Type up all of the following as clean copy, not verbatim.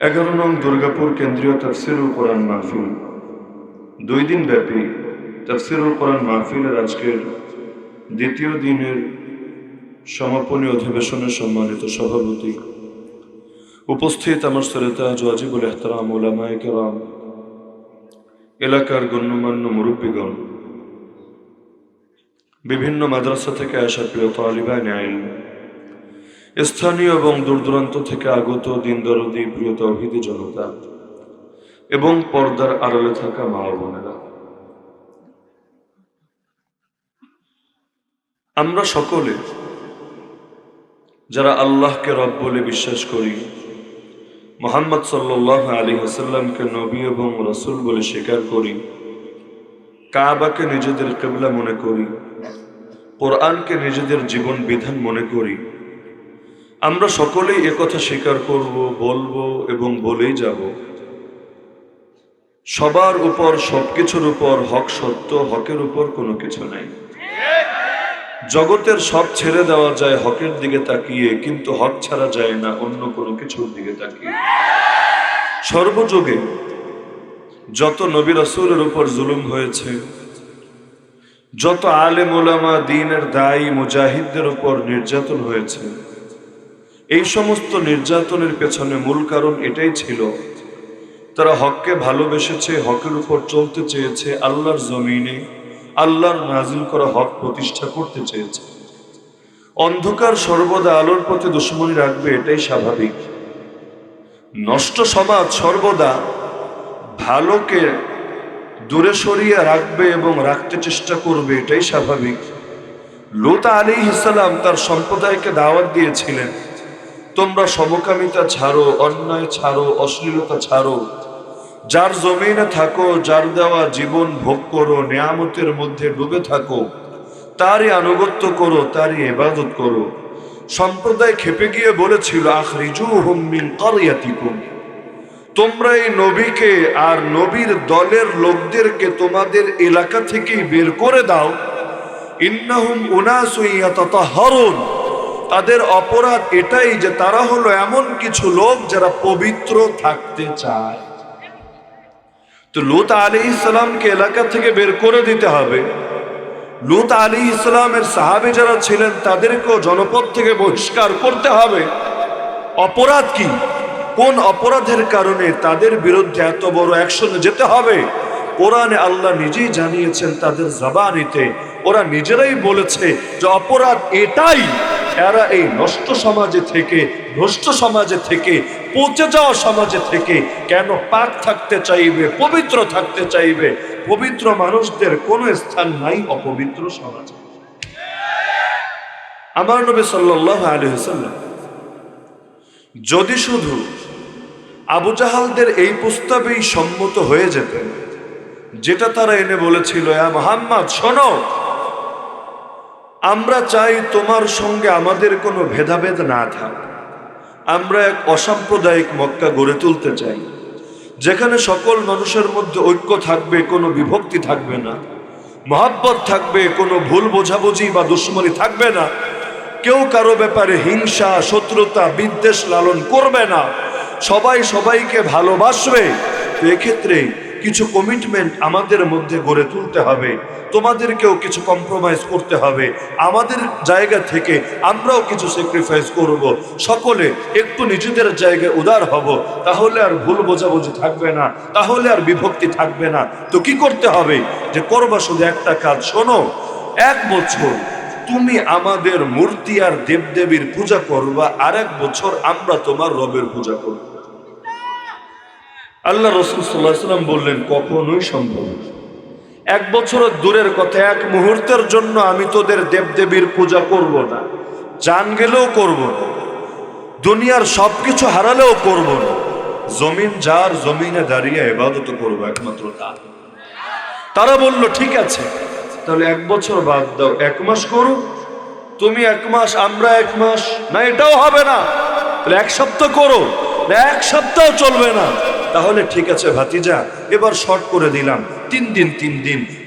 11 নং দুর্গাপুর কেন্দ্রীয় তাফসীরুল কোরআন মাহফিল 2 দিন ব্যাপী তাফসীরুল কোরআন মাহফিলের আজকের দ্বিতীয় দিনের সমাপনী অধিবেশনের সম্মানিত সভাপতি, উপস্থিত আমার শ্রোতা ওয়াজিবুল ইহতারাম উলামায়ে কেরাম, এলাকার গণ্যমান্য মুরব্বীগণ, বিভিন্ন মাদ্রাসা থেকে আসা প্রিয় তালিবায়ে ইলম, স্থানীয় এবং দূরদূরান্ত থেকে আগত দিন দরদি প্রিয় তাওহীদি জনতা এবং পর্দার আড়ালে থাকা মা ও বোনেরা, আমরা সকলে যারা আল্লাহকে রব বলে বিশ্বাস করি, মুহাম্মদ সাল্লাল্লাহু আলাইহি ওয়াসাল্লামকে নবী এবং রাসূল বলে স্বীকার করি, কাবাকে নিজেদের কিবলা মনে করি, কোরআনকে নিজেদের জীবন বিধান মনে করি, আমরা সকলেই একথা স্বীকার করব, বলবো এবং বলেই যাব, সবার উপর সবকিছুর উপর হক সত্য, হকের উপর কোনো কিছু নাই। জগতের সব ছেড়ে দেওয়া যায় হকের দিকে তাকিয়ে, কিন্তু হক ছাড়া যায় না অন্য কোনো কিছুর দিকে তাকিয়ে। সর্বযুগে যত নবী রাসূলের উপর জুলুম হয়েছে, যত আলেম ওলামা দ্বীনের দায়ী মুজাহিদদের উপর নির্যাতন হয়েছে, এই সমস্ত নির্যাতনের পেছনে মূল কারণ এটাই ছিল, তারা হককে ভালোবেসেছে, হকের উপর চলতে চেয়েছে, আল্লাহর জমিনে আল্লাহর নাজিল করা হক প্রতিষ্ঠা করতে চেয়েছে। অন্ধকার সর্বদা আলোর পথে দুশমনী রাখবে, এটাই স্বাভাবিক। নষ্ট সমাজ সর্বদা ভালোকে দূরে সরিয়ে রাখবে এবং রাখতে চেষ্টা করবে, এটাই স্বাভাবিক। লূত আলাইহিস সালাম তার সম্প্রদায়কে দাওয়াত দিয়েছিলেন, তোমরা সমকামিতা ছাড়ো, অন্যায় ছাড়ো, অশ্লীলতা ছাড়ো, যার জমিনে থাকো, যার দেওয়া জীবন ভোগ করো, নিয়ামতের মধ্যে ডুবে থাকো, তারই আনুগত্য করো, তারই ইবাদত করো। সম্প্রদায় খেপে গিয়ে বলেছিল, আখরিজুহুম মিন ক্বরিয়াতিকুম, তোমরা এই নবীকে আর নবীর দলের লোকদেরকে তোমাদের এলাকা থেকেই বের করে দাও। ইন্নাহুম উনাসুন ইয়াতাতাহহারুন, তাদের অপরাধ এটাই যে তারা হলো এমন কিছু লোক যারা পবিত্র থাকতে চায়। তো লূত আলাইহিস সালামকে এলাকা থেকে বের করে দিতে হবে। লূত আলাইহিস সালামের সাহাবী যারা ছিলেন তাদেরকেও জনপদ থেকে বহিষ্কার করতে হবে। অপরাধ কি, কোন অপরাধের কারণে তাদের বিরুদ্ধে এত বড় অ্যাকশনে যেতে হবে? কোরআনে আল্লাহ নিজেই জানিয়েছেন, তাদের জবানিতে ওরা নিজেরাই বলেছে যে অপরাধ এটাই, এরা এই নষ্ট সমাজে থেকে, ভ্রষ্ট সমাজে থেকে, পচে যাওয়া সমাজে থেকে কেন পাক থাকতে চাইবে, পবিত্র থাকতে চাইবে? পবিত্র মানুষদের কোনো স্থান নাই অপবিত্র সমাজে। আমার নবী সাল্লাল্লাহু আলাইহি ওয়াসাল্লাম যদি শুধু আবু জাহালদের এই প্রস্তাবেই সম্মত হয়ে যেতেন, যেটা তারা এনে বলেছিল, ইয়া মুহাম্মদ শোনো, আমরা চাই তোমার সঙ্গে আমাদের কোনো ভেদাভেদ না থাক, আমরা এক অসাম্প্রদায়িক মক্কা গড়ে তুলতে চাই, যেখানে সকল মানুষের মধ্যে ঐক্য থাকবে, কোনো বিভক্তি থাকবে না, মহব্বত থাকবে, কোনো ভুল বোঝাবুঝি বা দুশ্মনী থাকবে না, কেউ কারো ব্যাপারে হিংসা, শত্রুতা, বিদ্বেষ লালন করবে না, সবাই সবাইকে ভালোবাসবে। তো এক্ষেত্রে কিছু কমিটমেন্ট আমাদের মধ্যে গড়ে তুলতে হবে, তোমাদেরকেও কিছু কম্প্রোমাইজ করতে হবে, আমাদের জায়গা থেকে আমরাও কিছু স্যাক্রিফাইস করব, সকলে একটু নিজেদের জায়গায় উদার হব, তাহলে আর ভুল বোঝাবুঝি থাকবে না, তাহলে আর বিভক্তি থাকবে না। তো কি করতে হবে? যে করবা শুধু একটা কাজ, শোনো, 1 বছর তুমি আমাদের মূর্তি আর দেবদেবীর পূজা করবা, আর 1 বছর আমরা তোমার রবের পূজা করব। আল্লাহ রাসূল সাল্লাল্লাহু আলাইহি ওয়াসাল্লাম বললেন, কখনোই সম্ভব না। 1 বছরের দূরের কথা, 1 মুহূর্তের জন্য আমি তোদের দেবদেবীর পূজা করব না, জান গেলেও করব না, দুনিয়ার সবকিছু হারালেও করব না, জমিন যার জমিনে দাঁড়িয়ে ইবাদত করব একমাত্র তার। তারা বলল, ঠিক আছে, তাহলে 1 বছর বাদ দাও, 1 মাস করো, তুমি 1 মাস, আমরা 1 মাস, না এটাও হবে না, তাহলে 1 সপ্তাহ করো, 1 সপ্তাহ চলবে না, তাহলে ঠিক আছে ভাতিজা, এবার শর্ট করে দিলাম, 3 দিন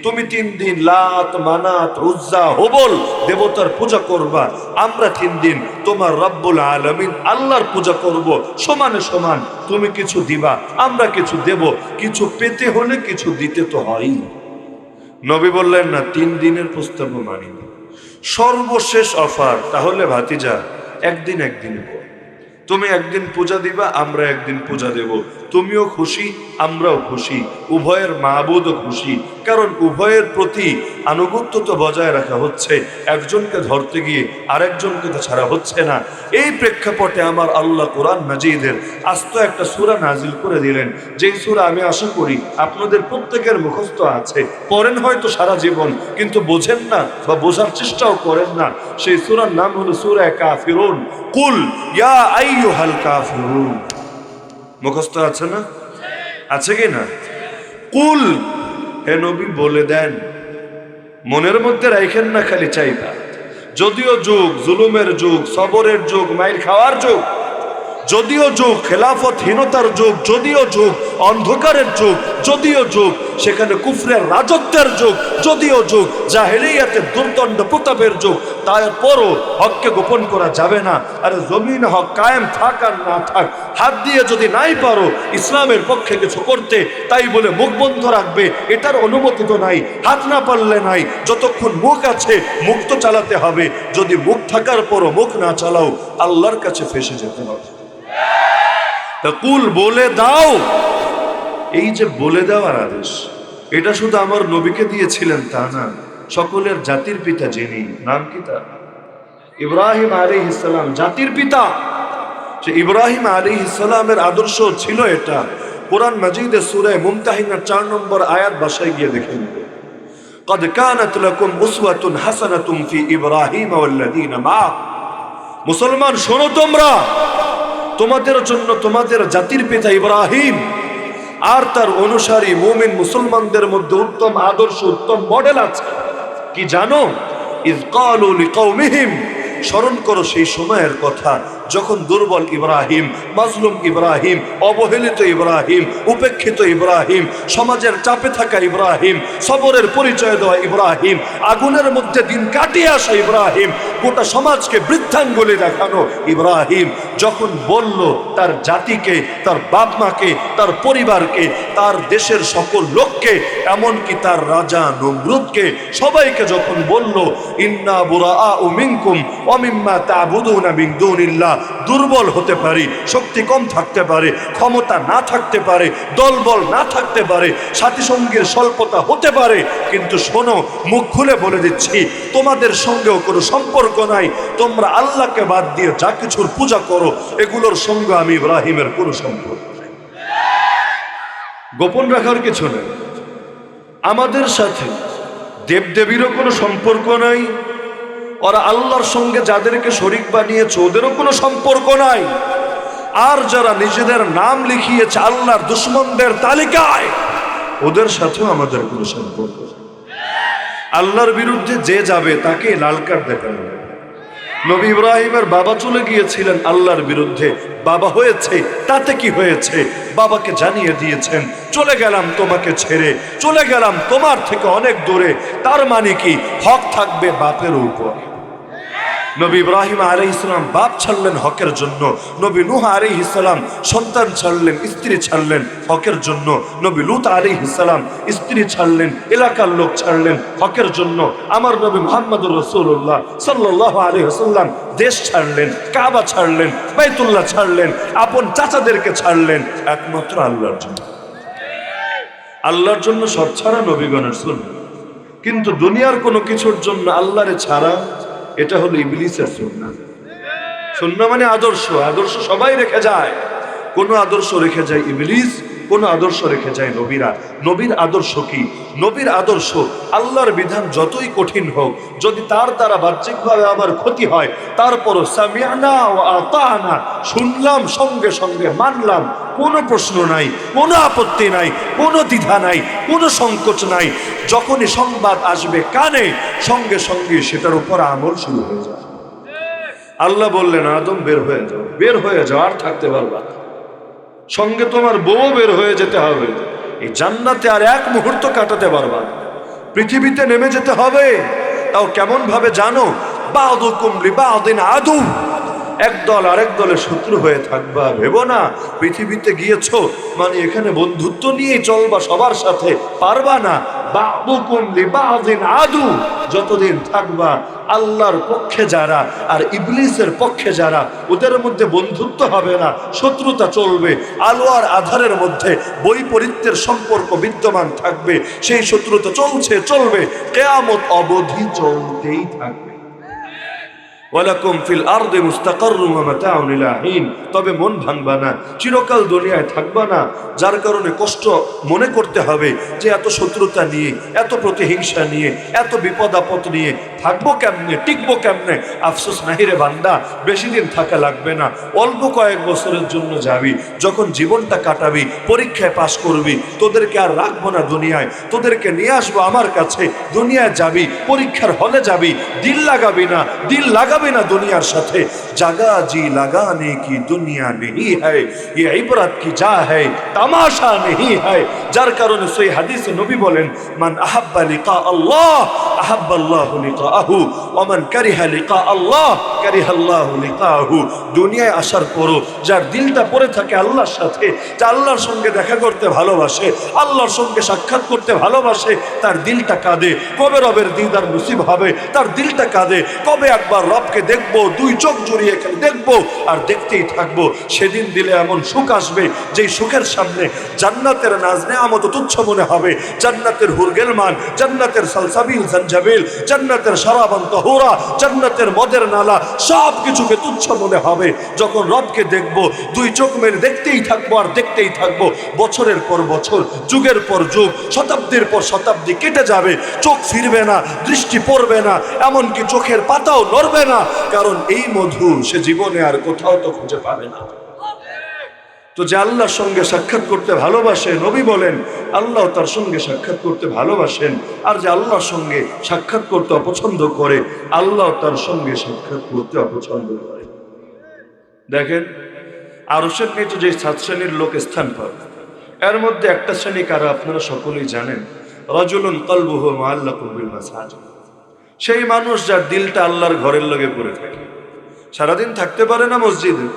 তুমি 3 দিন লাত মানাত উজ্জা হুবল দেবতার পূজা করবা, আমরা 3 দিন তোমার রব্বুল আলামিন আল্লাহর পূজা করব, সমানে সমান। তুমি কিছু দিবা, আমরা কিছু দেব, কিছু পেতে হলে কিছু দিতে তো হয়। নবী বললেন না, 3 দিনের প্রস্তাব মানি না, সর্বশেষ অফার। তাহলে ভাতিজা, একদিন তুমি একদিন পূজা দিবা, আমরা একদিন পূজা দেব, তুমিও খুশি আমরাও খুশি, উভয়ের মাবুদও খুশি, কারণ উভয়ের প্রতি আনুগত্য তো বজায় রাখা হচ্ছে, একজনকে ধরতে গিয়ে আরেকজনকে তো ছাড়া হচ্ছে না। এই প্রেক্ষাপটে আমার আল্লাহ কোরআন মাজিদের আস্ত একটা সূরা নাজিল করে দিলেন, যেই সূরা আমি আশা করি আপনাদের প্রত্যেকের মুখস্থ আছে, পড়েন হয়তো সারা জীবন, কিন্তু বোঝেন না বা বোঝার চেষ্টাও করেন না। সেই সূরার নাম হলো সূরা কাফিরুন। কুল ইয়া আইয়ুহাল কাফিরুন, মুখস্থ আছে না? আছে কি না? কুল, হে নবী বলে দেন, মনের মধ্যে রাখেন না খালি চাইবা। যদিও যুগ জুলুমের যুগ, সবরের যুগ, মাইর খাওয়ার যুগ, যদিও যুগ খেলাফতহীনতার যুগ, যদিও যুগ অন্ধকারের যুগ, যদিও যুগ সেখানে কুফরের রাজত্বের যুগ, যদিও যুগ জাহেলিয়াতের দুর্দণ্ড প্রতাপের যুগ, তারপরও হককে গোপন করা যাবে না। আরে জমিন হক কায়েম থাক আর না থাক, হাত দিয়ে যদি নাই পারো ইসলামের পক্ষে কিছু করতে, তাই বলে মুখ বন্ধ রাখবে, এটার অনুমতি তো নাই। হাত না পারলে নাই, যতক্ষণ মুখ আছে মুখ তো চালাতে হবে। যদি মুখ থাকার পরও মুখ না চালাও, আল্লাহর কাছে ফেসে যেতে হবে। কুল বলে দাও, এই যে বলে দেওয়ার আদেশ, এটা শুধু আমার নবীকে দিয়েছিলেন তা না, সকলের জাতির পিতা যিনি, নাম কি তার? ইব্রাহিম আলাইহিস সালাম, জাতির পিতা। যে ইব্রাহিম আলাইহিস সালামের আদর্শ ছিল এটা। কোরআন মাজিদে সূরা মুমতাহিনার 4 নম্বর আয়াত বাসায় গিয়ে দেখে নেবেন। قد كانت لكم أسوة حسنة في إبراهيم والذين معه। মুসলমান শোনো, তোমাদের জন্য তোমাদের জাতির পিতা ইব্রাহিম আর তার অনুসারী মুমিন মুসলমানদের মধ্যে উত্তম আদর্শ, উত্তম মডেল আছে। কি জানো? ইয ক্বালু লিকাওমিহিম, স্মরণ করো সেই সময়ের কথা যখন দুর্বল ইব্রাহিম, মাজলুম ইব্রাহিম, অবহেলিত ইব্রাহিম, উপেক্ষিত ইব্রাহিম, সমাজের চাপে থাকা ইব্রাহিম, সবরের পরিচয় দেওয়া ইব্রাহিম, আগুনের মধ্যে দিন কাটিয়ে আসা ইব্রাহিম, গোটা সমাজকে বৃদ্ধাঙ্গুলি দেখানো ইব্রাহিম যখন বলল তার জাতিকে, তার বাপ মাকে, তার পরিবারকে, তার দেশের সকল লোককে, এমনকি তার রাজা নমরুদকে, সবাইকে যখন বলল ইন্না বুরাআউ মিনকুম ওয়া মিম্মা তা'বুদুনা মিন দুনিল্লাহ, দুর্বল হতে পারি, শক্তি কম থাকতে পারে, ক্ষমতা না থাকতে পারে, দলবল না থাকতে পারে, সাথী সঙ্গীর স্বল্পতা হতে পারে, কিন্তু শোনো, মুখ খুলে বলে দিচ্ছি, তোমাদের সঙ্গেও কোনো সম্পর্ক নাই। তোমরা আল্লাহকে বাদ দিয়ে যা কিছুর পূজা করো, এগুলোর সঙ্গে আমি ইব্রাহিমের কোনো সম্পর্ক নাই। গোপন রাখার কিছু নেই। আমাদের সাথে দেবদেবীরও কোনো সম্পর্ক নাই, ওরা আল্লাহর সঙ্গে যাদেরকে শরীক বানিয়েছে ওদেরও কোনো সম্পর্ক নাই। আর যারা নিজেদের নাম লিখিয়েছে আল্লাহর দুশমনদের তালিকায়, ওদের সাথেও আমাদের কোনো সম্পর্ক নেই। আল্লাহর বিরুদ্ধে যে যাবে তাকে লাল কার্ড দেখানো হবে। নবী ইব্রাহিমের বাবা চলে গিয়েছিলেন আল্লাহর বিরুদ্ধে, বাবা হয়েছে, তাতে কি হয়েছে? বাবাকে জানিয়ে দিয়েছেন চলে গেলাম তোমাকে ছেড়ে, চলে গেলাম তোমার থেকে অনেক দূরে। তার মানে কি? হক থাকবে বাপের উপর। নবী ইব্রাহিম আলাইহিস সালাম বাপ ছাড়লেন হকের জন্য, নবী নূহ আলাইহিস সালাম সন্তান ছাড়লেন, স্ত্রী ছাড়লেন হকের জন্য, নবী লূত আলাইহিস সালাম স্ত্রী ছাড়লেন, এলাকার লোক ছাড়লেন হকের জন্য, আমার নবী মুহাম্মদুর রাসূলুল্লাহ সাল্লাল্লাহু আলাইহি ওয়াসাল্লাম দেশ ছাড়লেন, কাবা ছাড়লেন, বাইতুল্লাহ ছাড়লেন, আপন চাচাদেরকে ছাড়লেন একমাত্র আল্লাহর জন্য। আল্লাহর জন্য সব ছাড়া নবীগণের সুন্নাত, কিন্তু দুনিয়ার কোনো কিছুর জন্য আল্লাহরে ছাড়া, এটা হলো ইবলিসের সুন্নাত। সুন্নাত মানে আদর্শ, আদর্শ সবাই রেখে যায়। কোন আদর্শ রেখে যায় ইবলিস, কোন আদর্শ রেখে যায় নবীরা। নবীর আদর্শ কি? নবীর আদর্শ আল্লাহর বিধান যতই কঠিন হোক, যদি তার দ্বারা বাহ্যিকভাবে আমার ক্ষতি হয়, তারপরও সামিআনা ওয়া আতানা, শুনলাম সঙ্গে সঙ্গে মানলাম, কোনো প্রশ্ন নাই, কোনো আপত্তি নাই, কোনো দ্বিধা নাই, কোনো সংকোচ নাই। যখনই সংবাদ আসবে কানে, সঙ্গে সঙ্গে সেটার উপর আমল শুরু হয়ে যায়। আল্লাহ বললেন আদম বের হয়ে যাও, বের হয়ে যাও, আর থাকতে পারবা না। সঙ্গে তোমার বউ বের হয়ে যেতে হবে। এই জান্নাতে আর এক মুহূর্ত কাটাতে পারবা না। পৃথিবীতে নেমে যেতে হবে, তাও কেমন ভাবে জানো? বা'দুকুম লিবা'দিন আদু, এক দল আরেক দলের শত্রু হয়ে থাকবা। ভেবো না পৃথিবীতে গিয়েছো মানে এখানে বন্ধুত্ব নিয়ে চলবা সবার সাথে, পারবা না। বা'দুকুম লিবা'দিন আদু, যতদিন থাকবা আল্লাহর পক্ষে যারা আর ইবলিসের পক্ষে যারা, ওদের মধ্যে বন্ধুত্ব হবে না, শত্রুতা চলবে। আলো আর আধারের মধ্যে বৈপরীত্যের সম্পর্ক বিদ্যমান থাকবে। সেই শত্রুতা চলছে, চলবে, কিয়ামত অবধি চলতেই থাকবে। ওয়ালাকুম ফিল আরদি মুস্তাকাররুন ওয়া মাতাউন ইলা হিন, তবে মন ভাঙবা না, চিরকাল দুনিয়ায় থাকবা না। যার কারণে কষ্ট মনে করতে হবে যে এত শত্রুতা নিয়ে, এত প্রতিহিংসা নিয়ে, এত বিপদ আপদ নিয়ে থাকবো কেমনে, টিকবো কেমনে? আফসোস নাহি রে বান্দা, বেশি দিন থাকা লাগবে না, অল্প কয়েক বছরের জন্য যাবি। যখন জীবনটা কাটাবি, পরীক্ষায় পাশ করবি, তোদেরকে আর রাখবো না দুনিয়ায়, তোদেরকে নিয়ে আসবো আমার কাছে। দুনিয়ায় যাবি, পরীক্ষার হলে যাবি, দিল লাগাবি না, দিল লাগাবি না দুনিয়ার সাথে। জাগা জি লাগানে কি দুনিয়া নেহি হ্যায়, ये इबरत की जा है तमाशा नहीं है। যার কারণে সেই হাদিসে নবী বলেন, মান আহাব্বা লিকা আল্লাহ আহাব্বা আল্লাহু লিকাহু ওয়া মান কারিহা লিকা আল্লাহ কারিহা আল্লাহু লিকাহু। দুনিয়ায় আসার পরও যার দিলটা পড়ে থাকে আল্লাহর সাথে, যে আল্লাহর সঙ্গে দেখা করতে ভালোবাসে, আল্লাহর সঙ্গে সাক্ষাৎ করতে ভালোবাসে, তার দিলটা কাঁদে কবে রবের দিদার নসিব হবে। তার দিলটা কাঁদে কবে একবার রবকে দেখবো, দুই চোখ জড়িয়ে দেখবো আর দেখতেই থাকবো। সেদিন দিলে এমন সুখ আসবে যেই সুখের সামনে জান্নাতের নাজ নেয়ামত তুচ্ছ মনে হবে। জান্নাতের হুরগেলমান, জান্নাতের সালসাবিল জানজাবিল, জান্নাতের শারাবান তাহুরা, জান্নাতের মদের নালা, সব কিছুকে তুচ্ছ মনে হবে যখন রবকে দেখবো। দুই চোখ মেরে দেখতেই থাকবো আর দেখতেই থাকবো। বছরের পর বছর, যুগের পর যুগ, শতাব্দীর পর শতাব্দী কেটে যাবে, চোখ ফিরবে না, দৃষ্টি পড়বে না, এমনকি চোখের পাতাও নড়বে না, কারণ এই মধু সে জীবনে আর কোথাও তো খুঁজে পাবে না। তো যে আল্লাহর সঙ্গে সাক্ষাৎ করতে ভালোবাসে, নবী বলেন আল্লাহ তার সঙ্গে সাক্ষাৎ করতে ভালোবাসেন। আর যে আল্লাহর সঙ্গে সাক্ষাৎ করতে অপছন্দ করে, আল্লাহ তার সঙ্গে সাক্ষাৎ করতে অপছন্দ করে। দেখেন আরশের নিচে যে 7 শ্রেণীর লোক স্থান পাবে, এর মধ্যে একটা শ্রেণী কারা আপনারা সকলেই জানেন, রাজুলুন কলবুহু মুআল্লাকুন বিল মাসাজিদ। সেই মানুষ যার দিলটা আল্লাহর ঘরের লগে পড়ে থাকে, সারাদিন থাকতে পারে না মসজিদে,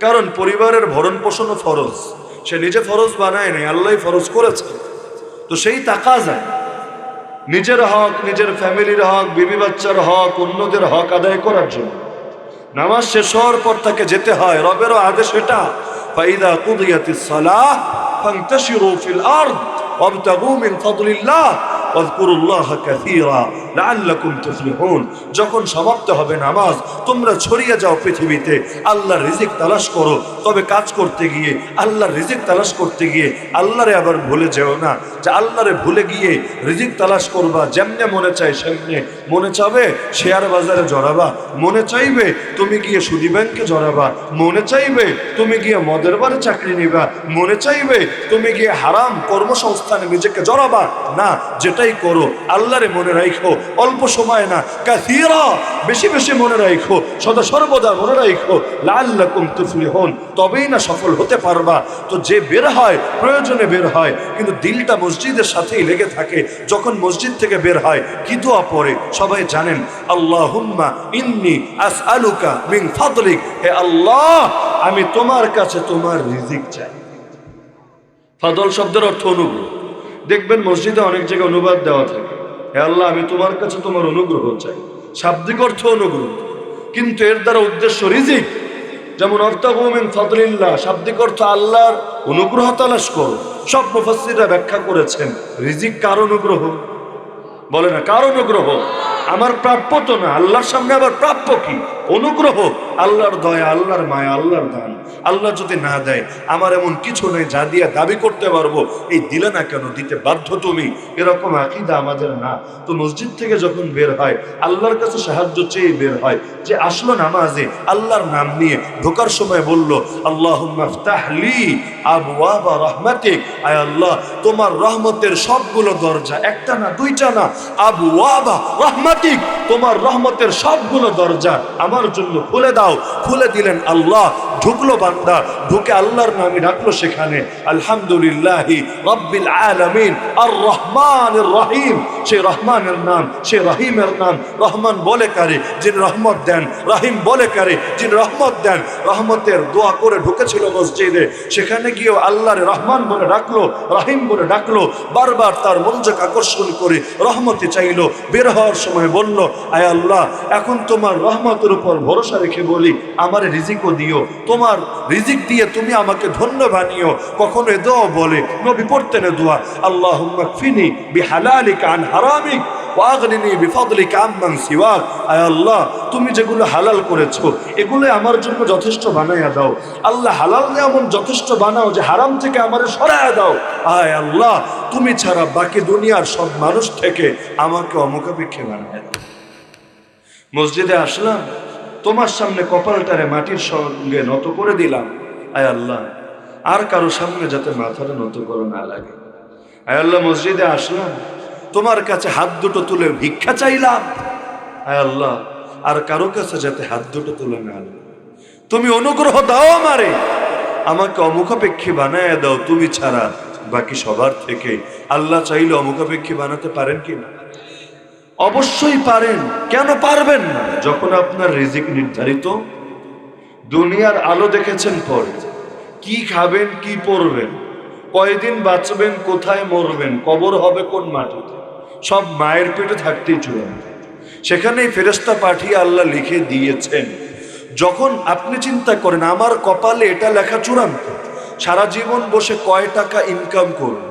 কারণ পরিবারের ভরণ পোষণও ফরজ, সে নিজে ফরজ বানায় নাই, আল্লাহ ফরজ করেছে। তো সেই টাকা যায় নিজের হক, নিজের ফ্যামিলির হক, বিবি বাচ্চার হক, অন্যদের হক আদায় করার জন্য। নামাজ শেষ হওয়ার পর তাকে যেতে হয়, রবেরও আদেশ এটা, ফাইদা কুদিয়াতিস সালাহ ফান্তাশিরু ফিল আরদ ওয়াবতাগু মিন ফাদলিল্লাহ ওয়াযকুরুল্লাহা কাসীরা লাআল্লাকুম তুফলিহুন। যখন সমাপ্ত হবে নামাজ, তোমরা ছড়িয়ে যাও পৃথিবীতে, আল্লাহর রিজিক তালাশ করো। তবে কাজ করতে গিয়ে, আল্লাহর রিজিক তালাশ করতে গিয়ে আল্লাহরে আবার ভুলে যেও না, যে আল্লাহরে ভুলে গিয়ে রিজিক তালাশ করবা যেমনে মনে চাই সেমনে। মনে চাবে শেয়ার বাজারে জড়াবা, মনে চাইবে তুমি গিয়ে সুদী ব্যাংকে জড়াবা, মনে চাইবে তুমি গিয়ে মদের বারে চাকরি নিবা, মনে চাইবে তুমি গিয়ে হারাম কর্মসংস্থানে নিজেকে জড়াবা না। যেটাই করো আল্লাহরে মনে রাখো, অল্প সময় না, কাসীরা, বেশি বেশি মনে রাখো, সদা সর্বদা মনে রাখো, লাআল্লাকুম তুফলিহুন, তবেই না সফল হতে পারবা। তো যে বের হয় প্রয়োজনে বের হয়, কিন্তু দিলটা মসজিদের সাথেই লেগে থাকে। যখন মসজিদ থেকে বের হয় কি দোয়া পড়ে সবাই জানেন, আল্লাহুম্মা ইন্নী আসআলুকা মিন ফাদলিক, হে আল্লাহ আমি তোমার কাছে তোমার রিজিক চাই। ফাদল শব্দের অর্থ অনুগ্রহ। দেখবেন মসজিদে অনেক জায়গায় অনুবাদ দেওয়া থাকে, হে আল্লাহ আমি তোমার কাছে তোমার অনুগ্রহ চাই। শাব্দিক অর্থ অনুগ্রহ, কিন্তু এর দ্বারা উদ্দেশ্য রিজিক। যেমন অর্তাগু মিন ফাদলিল্লাহ, শাব্দিক অর্থ আল্লাহর অনুগ্রহ তালাশ করো। সব মুফাসসিররা ব্যাখ্যা করেছেন রিজিক কার অনুগ্রহ? বলে না কার অনুগ্রহ? আমার প্রাপ্য তো না, আল্লাহর সামনে আবার প্রাপ্য কি? অনুগ্রহ, আল্লাহর দয়া, আল্লাহর মায়া, আল্লাহর দান। আল্লাহ যদি না দেয়, আমার এমন কিছু নেই যা দিয়ে দাবি করতে পারবো এই দিলে না কেন, দিতে বাধ্য তুমি, এরকম আকীদা আমাদের না। তো মসজিদ থেকে যখন বের হয় আল্লাহর কাছে সাহায্য চেয়ে বের হয়। যে আসলো নামাজে আল্লাহর নাম নিয়ে, ঢোকার সময় বলল আল্লাহুম্মা ইফতাহ লি আবওয়াবা রাহমাতিক, আয় আল্লাহ তোমার রহমতের সবগুলো দরজা, একটা না দুইটা না, আবওয়াবা রাহমাতিক, তোমার রহমতের সবগুলো দরজা আমার আমার জন্য খুলে দাও। খুলে দিলেন আল্লাহ। ঢুকলো বান্দা, ঢুকে আল্লাহর নামে ডাকলো সেখানে, আলহামদুলিল্লাহি রাব্বিল আলামিন আর রহমানির রহিম। সেই রহমানের নাম, সেই রহিমের নাম। রহমান বলে কারে, যিনি রহমত দেন। রহিম বলে কারে, যিনি রহমত দেন। রহমতের দোয়া করে ঢুকেছিল মসজিদে, সেখানে গিয়েও আল্লাহর রহমান বলে ডাকলো, রহিম বলে ডাকলো। বারবার তার মনোযোগ আকর্ষণ করে রহমতে চাইলো। বের হওয়ার সময় বলল, আয় আল্লাহ, এখন তোমার রহমতের উপর ভরসা রেখে বলি, আমার রিজিকও দিও। তোমার রিজিক দিয়ে তুমি আমাকে ধন্য বানিও। কখনো এ দোয়া বলে, নবী পড়তেন এ দোয়া, আল্লাহুম্মা কফিনি বিহালালিকা আন হারামিক ওয়াগনিনি বিফাদলিকা আম্মান সিওয়াক। আয় আল্লাহ, তুমি যেগুলো হালাল করেছো এগুলো আমার জন্য যথেষ্ট বানাইয়া দাও। আল্লাহ, হালাল এমন যথেষ্ট বানাও যে হারাম থেকে আমারে সরাইয়া দাও। আয় আল্লাহ, তুমি ছাড়া বাকি দুনিয়ার সব মানুষ থেকে আমাকে অমুখাপেক্ষী বানাইয়া দাও। মসজিদে আসলাম, তোমার সামনে কপালটারে মাটির সঙ্গে নত করে দিলাম। আয় আল্লাহ, আর কারো সামনে যাতে মাথাটা নত করো না লাগে। আয় আল্লাহ, মসজিদে আসলাম, তোমার কাছে হাত দুটো তুলে ভিক্ষা চাইলাম। আয় আল্লাহ, আর কারো কাছে যাতে হাত দুটো তুলে না লাগে। তুমি অনুগ্রহ দাও আমারে, আমাকে অমুখাপেক্ষী বানায় দাও তুমি ছাড়া বাকি সবার থেকে। আল্লাহ চাইলে অমুখাপেক্ষী বানাতে পারেন কি না? অবশ্যই পারেন। কেন পারবেন না? যখন আপনার রিজিক নির্ধারিত। দুনিয়ার আলো দেখেছেন পরে, কি খাবেন, কি পরবেন, কয়দিন বাঁচবেন, কোথায় মরবেন, কবর হবে কোন মাটিতে, সব মায়ের পেটে থাকতেই চূড়ান্ত। সেখানেই ফেরেশতা পাঠিয়ে আল্লাহ লিখে দিয়েছেন। যখন আপনি চিন্তা করেন আমার কপালে এটা লেখা চূড়ান্ত, সারা জীবন বসে কয় টাকা ইনকাম করব,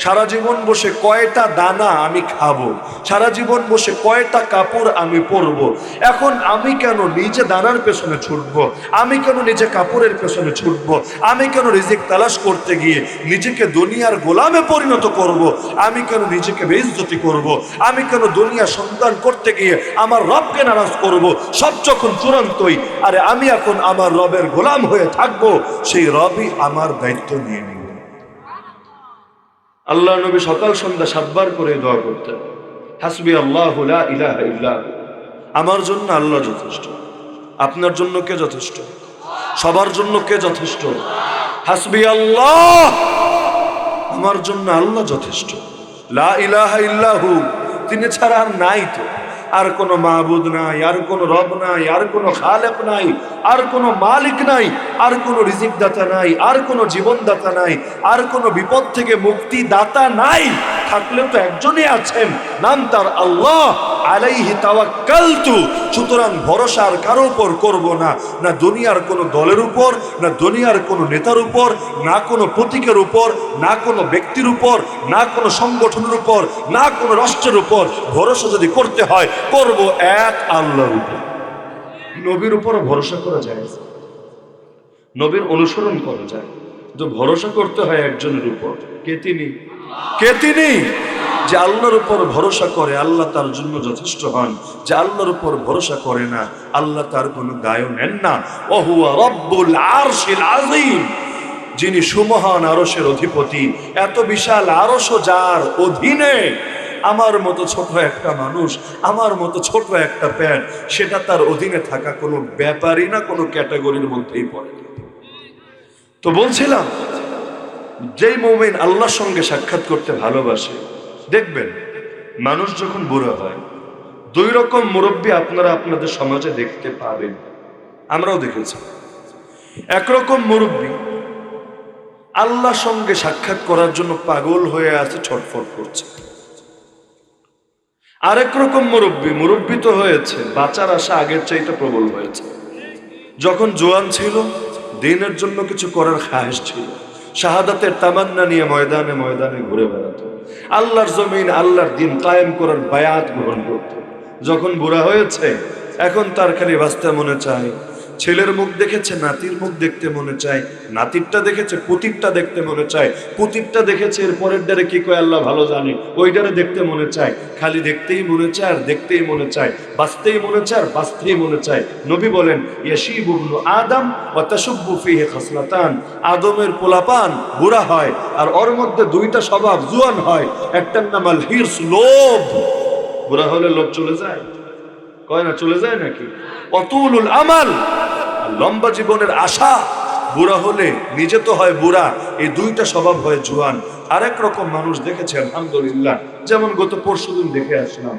সারা জীবন বসে কয়টা দানা আমি খাবো, সারা জীবন বসে কয়টা কাপড় আমি পরবো, এখন আমি কেন নিজে দানার পেছনে ছুটবো, আমি কেন নিজে কাপড়ের পেছনে ছুটবো, আমি কেন রিজিক তালাশ করতে গিয়ে নিজেকে দুনিয়ার গোলামে পরিণত করব, আমি কেন নিজেকে বেইজ্জতি করব, আমি কেন দুনিয়া সন্তান করতে গিয়ে আমার রবকে নারাজ করব। সব যখন চূড়ান্তই, আরে আমি এখন আমার রবের গোলাম হয়ে থাকবো, সেই রবই আমার দায়িত্ব নিয়ে নিবে। আল্লাহ নবী সকাল সন্ধ্যা 7 বার করে দোয়া করতেন, হাসবি আল্লাহু লা ইলাহা ইল্লা হু। আমার জন্য আল্লাহ যথেষ্ট। আপনার জন্য কে যথেষ্ট? সবার জন্য কে যথেষ্ট? হাসবি আল্লাহ, আমার জন্য আল্লাহ যথেষ্ট। লা ইলাহা ইল্লা হু, তিনি ছাড়া আর নাই তো, আর কোনো মাবুদ নাই, আর কোনো রব নাই, আর কোনো খালেক নাই, আর কোনো মালিক নাই, আর কোনো রিজিক দাতা নাই, আর কোনো জীবন দাতা নাই, আর কোনো বিপদ থেকে মুক্তি দাতা নাই। থাকলেও তো একজনই আছেন, নাম তার আল্লাহ। আলাইহি তাওয়াক্কালতু। সুতরাং ভরসা আর কারো উপর করব না, না দুনিয়ার কোনো দলের উপর, না দুনিয়ার কোনো নেতার উপর, না কোনো প্রতীকের উপর, না কোনো ব্যক্তির উপর, না কোনো সংগঠনের উপর, না কোনো রাষ্ট্রের উপর। ভরসা যদি করতে হয় করব এক আল্লাহর উপর। নবীর উপর ভরসা করা যায়, নবীর অনুসরণ করা যায়, তো ভরসা করতে হয় একজনের উপর। কে তিনি? কে তিনি? যে আল্লাহর উপর ভরসা করে আল্লাহ তার জন্য যথেষ্ট হন। যে আল্লাহর উপর ভরসা করে না আল্লাহ তার কোনো দায়ও নেন না। ওহুয়া রব্বুল আরশিল আযীম, যিনি সুমহান আরশের অধিপতি। এত বিশাল আরশ যার অধীনে, আমার মতো ছোট একটা মানুষ, আমার মতো ছোট একটা প্যান্ট, সেটা তার অধীনে থাকা কোনো ব্যাপারই না, কোনো ক্যাটাগরির মধ্যেই পড়ে। তো বলছিলাম, যেই মুমিন আল্লাহর সঙ্গে সাক্ষাৎ করতে ভালোবাসে, দেখবেন মানুষ যখন বুড়ো হয়, 2 রকম মুরব্বী আপনারা আপনাদের সমাজে দেখতে পাবেন, আমরাও দেখেছি। একরকম মুরব্বী আল্লাহর সঙ্গে সাক্ষাৎ করার জন্য পাগল হয়ে আছে, ছটফট করছে। আরেক রকম মুরব্বী তো হয়েছে, বাঁচার আশা আগের চাইতে প্রবল হয়েছে। যখন জোয়ান ছিল, দিনের জন্য কিছু করার খায়েশ ছিল, শাহাদাতের তামান্না নিয়ে ময়দানে ময়দানে ঘুরে বেড়াতো, আল্লাহর জমিন আল্লাহর দিন কায়েম করার বায়াত গ্রহণ করত। যখন বুড়া হয়েছে, এখন তার খালি বাঁচতে মনে চায়। ছেলের মুখ দেখেছে, নাতির মুখ দেখতে মনে চায়, নাতিরটা দেখেছে, পুতিরটা দেখতে মনে চায়, পুতিরটা দেখেছে, এর পরের ডারে কি কয় আল্লাহ ভালো জানে, ওই ডারে দেখতে মনে চায়। খালি দেখতেই মনে চায় আর দেখতেই মনে চায়, বাঁচতেই মনে চায় আর বাঁচতেই মনে চায়। নবী বলেন, ইয়াশিবু ইবনু আদম ওয়া তাশুব্বু ফীহি খাসলাতান, আদমের পোলাপান বুড়া হয় আর ওর মধ্যে 2টা স্বভাব জোয়ান হয়। একটার নাম আল হিরস, লোভ। বুড়া হলে লোভ চলে যায়, কয় না চলে যায় নাকি? অতুলুল আমাল, লম্বা জীবনের আশা। বুড়া হলে নিজে তো হয় বুড়া, এই দুইটা স্বভাব হয় জোয়ান। আরেক রকম মানুষ দেখেছে আলহামদুলিল্লাহ, যেমন গত পরশুদিন দেখে আসলাম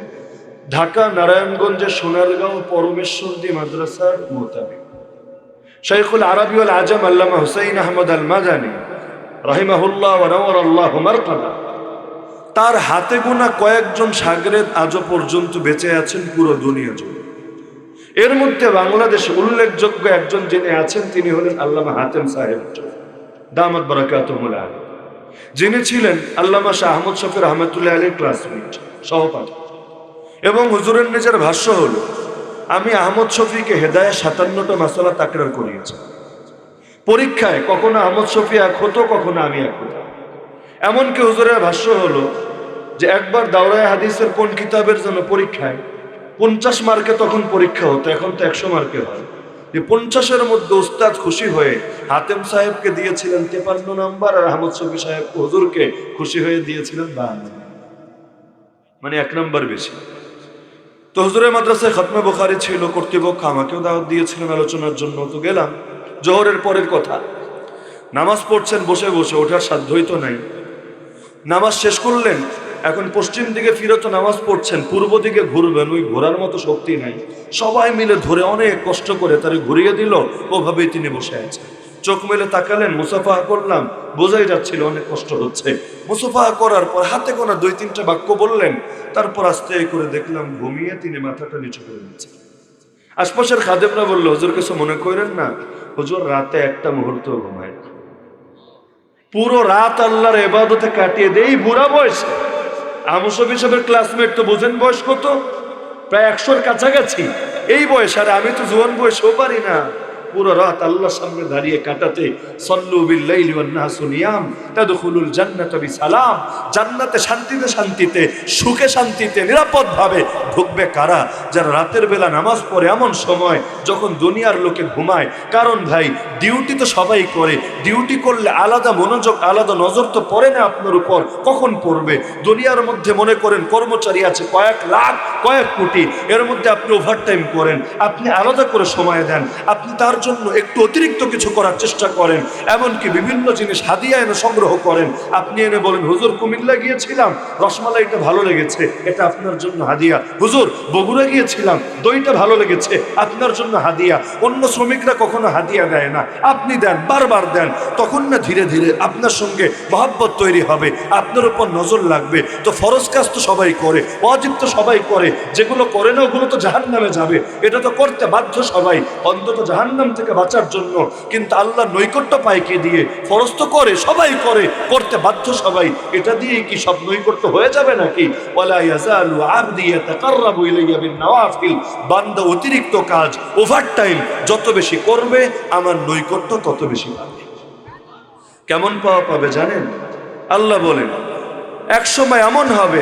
ঢাকা নারায়ণগঞ্জের সোনারগাঁও পরমেশ্বরদী মাদ্রাসার মোতাবেক শাইখুল আরবি ওয়াল আজম আল্লামা হুসাইন আহমদ আল মাদানী রাহিমাহুল্লাহ ওয়া নাওয়ারাল্লাহু মারকাদা, তার হাতে গোনা কয়েকজন শাগরেদ আজও পর্যন্ত বেঁচে আছেন পুরো দুনিয়া জুড়ে। এর মধ্যে বাংলাদেশে উল্লেখযোগ্য একজন যিনি আছেন তিনি হলেন আল্লামা হাতেম সাহেব দামাত বারাকাতুহুল আলী, যিনি ছিলেন আল্লামা শাহ আহমদ শফি রহমতুল্লাহ আলীর ক্লাসমেট, সহপাঠী। এবং হুজুরের নিজের ভাষ্য হলো, আমি আহমদ শফিকে হেদায়া 57টা মাসালা তাকরার করিয়েছি। পরীক্ষায় কখনো আহমদ শফি এক হতো, কখনো আমি এক হতাম। এমনকি হুজুরের ভাষ্য হলো যে একবার দাওরায়ে হাদিসের কোন কিতাবের জন্য পরীক্ষায় 50 মার্কে তখন পরীক্ষা হতো, এখন তো 100 মার্কে হয়। যে 50-এর মধ্যে উস্তাদ খুশি হয়ে হাতেম সাহেবকে দিয়েছিলেন 53 নাম্বার, আর আহমদ শফি সাহেব হুজুরকে খুশি হয়ে দিয়েছিলেন 52, মানে 1 নাম্বার বেশি। তো হুজুরের মাদ্রাসায় খতমে বুখারী ছিল, কর্তৃপক্ষ আমাকেও দাওয়াত দিয়েছিলেন আলোচনার জন্য। তো গেলাম, জোহরের পরের কথা, নামাজ পড়ছেন বসে বসে, ওঠার সাধ্যই তো নাই। নামাজ শেষ করলেন, এখন পশ্চিম দিকে ফিরত নামাজ পড়ছেন, পূর্ব দিকে ঘুরবেন, ওই ঘোরার মতো শক্তি নাই। সবাই মিলে ধরে অনেক কষ্ট করে তারে ঘুরিয়ে দিল, ওভাবেই তিনি বসে আছেন। চোখ মেলে তাকালেন, মুসাফাহা করলাম, বোঝাই যাচ্ছিল অনেক কষ্ট হচ্ছে। মুসাফাহা করার পর হাতে গোনা 2-3টা বাক্য বললেন, তারপর আস্তে করে দেখলাম ঘুমিয়ে তিনি মাথাটা নিচু করে নিচ্ছেন। আশপাশের খাদেমরা বলল, হুজুর কিছু মনে করেন না, হুজুর রাতে একটা মুহূর্ত ঘুমায় না, পুরো রাত আল্লাহর ইবাদতে কাটিয়ে দেয় এই বুড়া বয়সে। আহমদ শফি সাহেবের ক্লাসমেট, তো বুঝেন বয়স কত, প্রায় 100-এর কাছাকাছি এই বয়স। আর আমি তো জোয়ান বয়সেও পারি না পুরো রাত আল্লাহর সামনে দাঁড়িয়ে কাটাতে। সল্লু বিল লাইলি ওয়ান নাসু নিয়াম তাদখুলুল জান্নাতা বিসালাম, জান্নাতে শান্তিতে শান্তিতে সুখে শান্তিতে নিরাপদভাবে ঢুকবে কারা? যারা রাতের বেলা নামাজ পড়ে এমন সময় যখন দুনিয়ার লোকে ঘুমায়। কারণ ভাই ডিউটি তো সবাই করে, ডিউটি করলে আলাদা মনোযোগ আলাদা নজর তো পড়ে না আপনার উপর, কখন পড়বে? দুনিয়ার মধ্যে মনে করেন কর্মচারী আছে কয়েক লাখ কয়েক কোটি, এর মধ্যে আপনি ওভারটাইম করেন, আপনি আলাদা করে সময় দেন, আপনি তার জন্য একটু অতিরিক্ত কিছু করার চেষ্টা করেন, এমনকি বিভিন্ন জিনিস হাদিয়া এনে সংগ্রহ করেন। আপনি এনে বলেন, হুজুর কুমিল্লা গিয়েছিলাম, রসমালাইটা ভালো লেগেছে, এটা আপনার জন্য হাদিয়া। হুজুর বগুড়া গিয়েছিলাম, দইটা ভালো লেগেছে, আপনার জন্য হাদিয়া। অন্য শ্রমিকরা কখনো হাদিয়া দেয় না, আপনি দেন, বারবার দেন। তখন না ধীরে ধীরে আপনার সঙ্গে মহব্বত তৈরি হবে, আপনার উপর নজর লাগবে। তো ফরজ কাজ তো সবাই করে, ওয়াজিব তো সবাই করে, যেগুলো করে না ওগুলো তো জাহান্নামে যাবে, এটা তো করতে বাধ্য সবাই, অন্তত জাহান্নাম থেকে বাঁচার জন্য। কিন্তু আল্লাহ নৈকট্য পায় কে দিয়ে? ফরজ তো করে সবাই করে, করতে বাধ্য সবাই, এটা দিয়ে কি সব নৈকট্য হয়ে যাবে নাকি? ওয়ালা ইয়াজালু আবদি ইয়াতাকাররাবু ইলাইয়া বিন নওয়াফিল, বান্দা অতিরিক্ত কাজ ওভারটাইম যত বেশি করবে আমার নৈকট্য তত বেশি পাবে। কেমন পাওয়া পাবে জানেন? আল্লাহ বলেন, এক সময় এমন হবে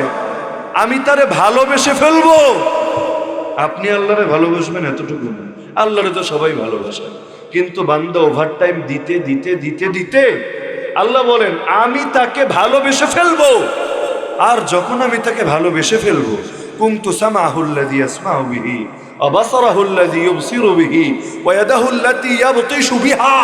আমি তারে ভালোবেসে ফেলবো। আপনি আল্লাহরে ভালোবাসবেন এতটুকু না, আল্লাহরে তো সবাই ভালোবাসেন, কিন্তু বান্দা ওভারটাইম দিতে দিতে দিতে দিতে আল্লাহ বলেন আমি তাকে ভালোবেসে ফেলবো। আর যখন আমি তাকে ভালোবেসে ফেলবো, কুনতু সামাহুল্লাযী ইয়াসমাউ বিহি ওয়া বাসারাহুল্লাযী ইউবসিরু বিহি ওয়া ইয়াদাহুল্লাতী ইয়াবতিশু বিহা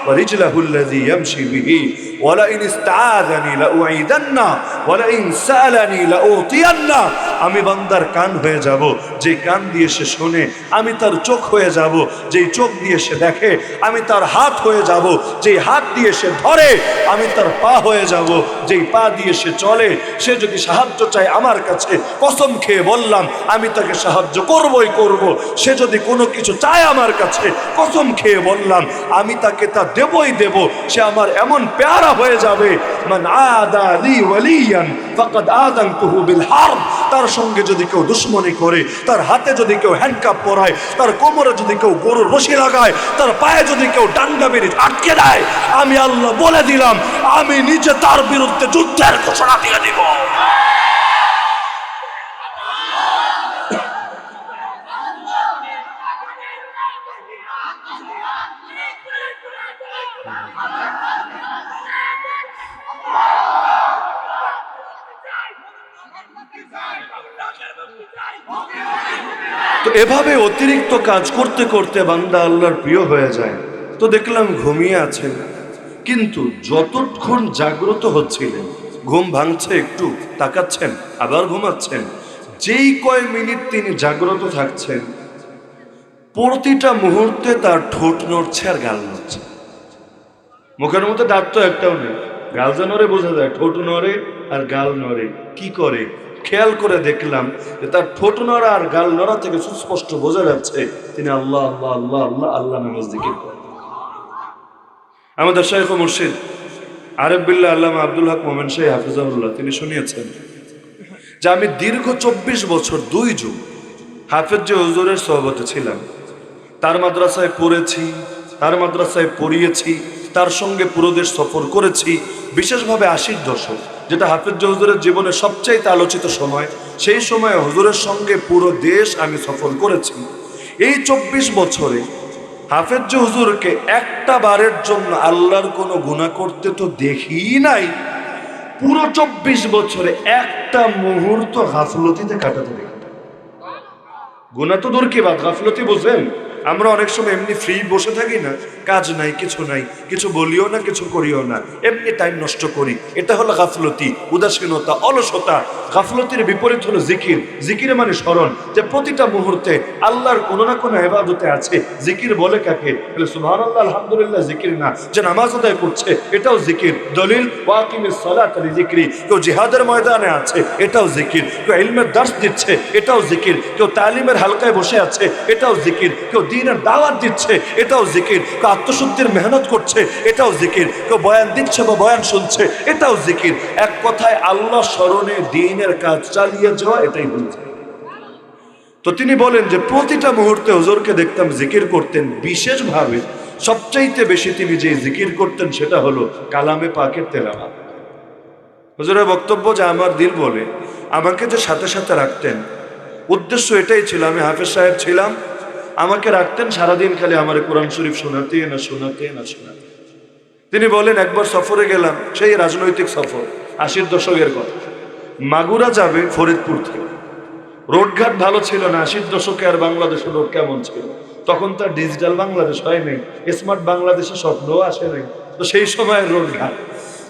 ওয়া রিজলাহুল্লাযী ইয়ামশি বিহি ওয়া লাইন ইসতাআযানি লাউঈদান্না ওয়া লাইন সাআলানি লাউতিয়ান্না। আমি বান্দার কান হয়ে যাব, যে কান দিয়ে সে শোনে, আমি তার চোখ হয়ে যাব, যেই চোখ দিয়ে সে দেখে, আমি তার হাত হয়ে যাব, যেই হাত দিয়ে সে ধরে, আমি তার পা হয়ে যাব, যেই পা দিয়ে সে চলে। সে যদি সাহায্য চায় আমার কাছে, কসম খেয়ে বললাম আমি তাকে সাহায্য করবই করব। সে যদি কোনো কিছু চায় আমার কাছে, কসম খেয়ে বললাম আমি তাকে তা দেবই দেব। সে আমার এমন প্যারা হয়ে যাবে, মান আদা লি ওয়ালিয়ান ফাকাদ আযানতুহু বিল হারব। তার সঙ্গে যদি কেউ দুশ্মনী করে, তার হাতে যদি কেউ হ্যান্ডকাপ পরায়, তার কোমরে যদি কেউ গরুর রশি লাগায়, তার পায়ে যদি কেউ ডান্ডা বেরি আটকে দেয়, আমি আল্লাহ বলে দিলাম আমি নিজে তার বিরুদ্ধে যুদ্ধের ঘোষণা দিয়ে দিব। তো এভাবে অতিরিক্ত কাজ করতে করতে বান্দা আল্লাহর প্রিয় হয়ে যায়। তো দেখলাম ঘুমিয়ে আছেন, কিন্তু যতক্ষণ জাগ্রত হচ্ছিলেন, ঘুম ভাঙছে, একটু তাকাচ্ছেন, আবার ঘুমাচ্ছেন, যেই কয় মিনিট তিনি জাগ্রত থাকছেন, প্রতিটা মুহূর্তে তার ঠোঁট নড়ছে আর গাল নড়ছে। মুখের মধ্যে দাঁত তো একটাও নেই, গাল যা নড়ে বোঝা যায়, ঠোঁট নড়ে আর গাল নড়ে। কি করে? খেয়াল করে দেখলাম যে তার ঠোঁট নড়া আর গাল নড়া থেকে সুস্পষ্ট বোঝা যাচ্ছে তিনি আল্লাহ আল্লাহ আল্লাহ আল্লাহ আল্লাহ নামে জিকির করেন। আমাদের শাইখ ও মুর্শিদ আরেফ বিল্লাহ আল্লামা আব্দুল হক মোমেন শাহ হাফিজাহুল্লাহ তিনি শুনিয়েছেন যে আমি দীর্ঘ 24 বছর 2 যুগ হাফেজ হুজুরের সোহবতে ছিলাম। তার মাদ্রাসায় পড়েছি, তার মাদ্রাসায় পড়িয়েছি, তার সঙ্গে পুরো দেশ সফর করেছি। বিশেষভাবে 80 দশক, যেটা হাফেজ হুজুরের জীবনে সবচাইতে আলোচিত সময়, সেই সময়ে হুজুরের সঙ্গে পুরো দেশ আমি সফর করেছি। এই 24 বছরে হাফেজ হুজুরকে একটা বারের জন্য আল্লাহর কোনো গুনাহ করতে তো দেখি নাই। পুরো 24 বছরে একটা মুহূর্ত গাফলতিতে কাটাতে দেখি। গুনাহ তো দূর কি বাত, গাফলতি বুঝেন? আমরা অনেক সময় এমনি ফ্রি বসে থাকি না, কাজ নাই, কিছু নাই, কিছু বলিও না, কিছু করিও না, এমনি টাইম নষ্ট করি। এটা হলো গাফলতি, উদাসীনতা, অলসতা। গাফলতির বিপরীত হলো জিকির। জিকির মানে স্মরণ, যে প্রতিটা মুহূর্তে আল্লাহর কোনো না কোনো ইবাদতে আছে। জিকির বলে কাকে? বলে সুবহানাল্লাহ আলহামদুলিল্লাহ জিকির না, যে নামাজ আদায় করছে এটাও জিকির। দলিল ওয়াকিমিস সালাত লিজিকরি। কেউ জিহাদের ময়দানে আছে, এটাও জিকির। কেউ ইলমের দার্স দিচ্ছে, এটাও জিকির। কেউ তালিমের হালকায় বসে আছে, এটাও জিকির। কেউ দ্বীনের দাওয়াত দিচ্ছে, এটাও জিকির। কেউ আত্মশুদ্ধির মেহনত করছে, এটাও জিকির। কেউ বয়ান দিচ্ছে বা বয়ান শুনছে, এটাও জিকির। এক কথায় আল্লাহ স্মরণে দ্বীনের কাজ চালিয়ে যাওয়া, এটাই বলছে। তো তিনি বলেন যে প্রতিটা মুহূর্তে হুজুরকে দেখতাম জিকির করতেন। বিশেষভাবে সবচাইতে বেশি তিনি যে জিকির করতেন সেটা হলো কালামে পাকের তেলাওয়াত। হুজুরের বক্তব্য যে আমার দিল বলে আমাকে যে সাথে সাথে রাখতেন, উদ্দেশ্য এটাই ছিল, আমি হাফেজ সাহেব ছিলাম, আমাকে রাখতেন সারাদিন খালি আমার কোরআন শরীফ শোনাতে না শোনাতে না শোনাতে। তিনি বলেন একবার সফরে গেলাম, সেই রাজনৈতিক সফর, 80 দশকের কথা। মাগুরা যাবে ফরিদপুর থেকে, রোডঘাট ভালো ছিল না। 80 দশকে আর বাংলাদেশের রোড কেমন ছিল? তখন তার ডিজিটাল বাংলাদেশ হয় নাই, স্মার্ট বাংলাদেশের স্বপ্নও আসে নাই। তো সেই সময়ের রোডঘাট।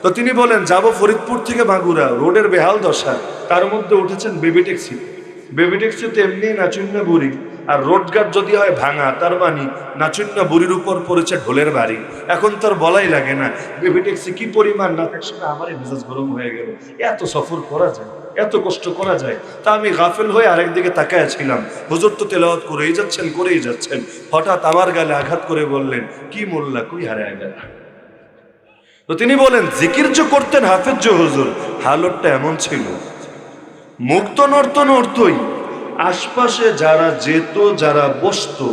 তো তিনি বলেন যাব ফরিদপুর থেকে মাগুরা, রোডের বেহাল দশা, তার মধ্যে উঠেছেন বেবি ট্যাক্সি। বেবি ট্যাক্সিতে এমনি নাচুন্না বুড়ি, আর রোডঘাট যদি হয় ভাঙা, তার মানে নাচুন্না বুড়ির উপর পড়েছে ঢোলের বাড়ি। এখন তার বলাই লাগে না বেবি ট্যাক্সি কি পরিমাণ না থাকছে। আমারই মেজাজ গরম হয়ে গেল, এত সফর করা যায়, এত কষ্ট করা যায়? তা আমি গাফেল হয়ে আরেকদিকে তাকায় ছিলাম। হুজুর তো তেলাওয়াত করেই যাচ্ছেন করেই যাচ্ছেন। হঠাৎ আমার গালে আঘাত করে বললেন, কি মোল্লা কই হারায় গেল? তো তিনি বলেন জিকির যে করতেন হাফেজ হুজুর, হালতটা এমন ছিল, মুক্ত নর্তন অর্থই আশপাশে যারা যেত, যারা বসতো,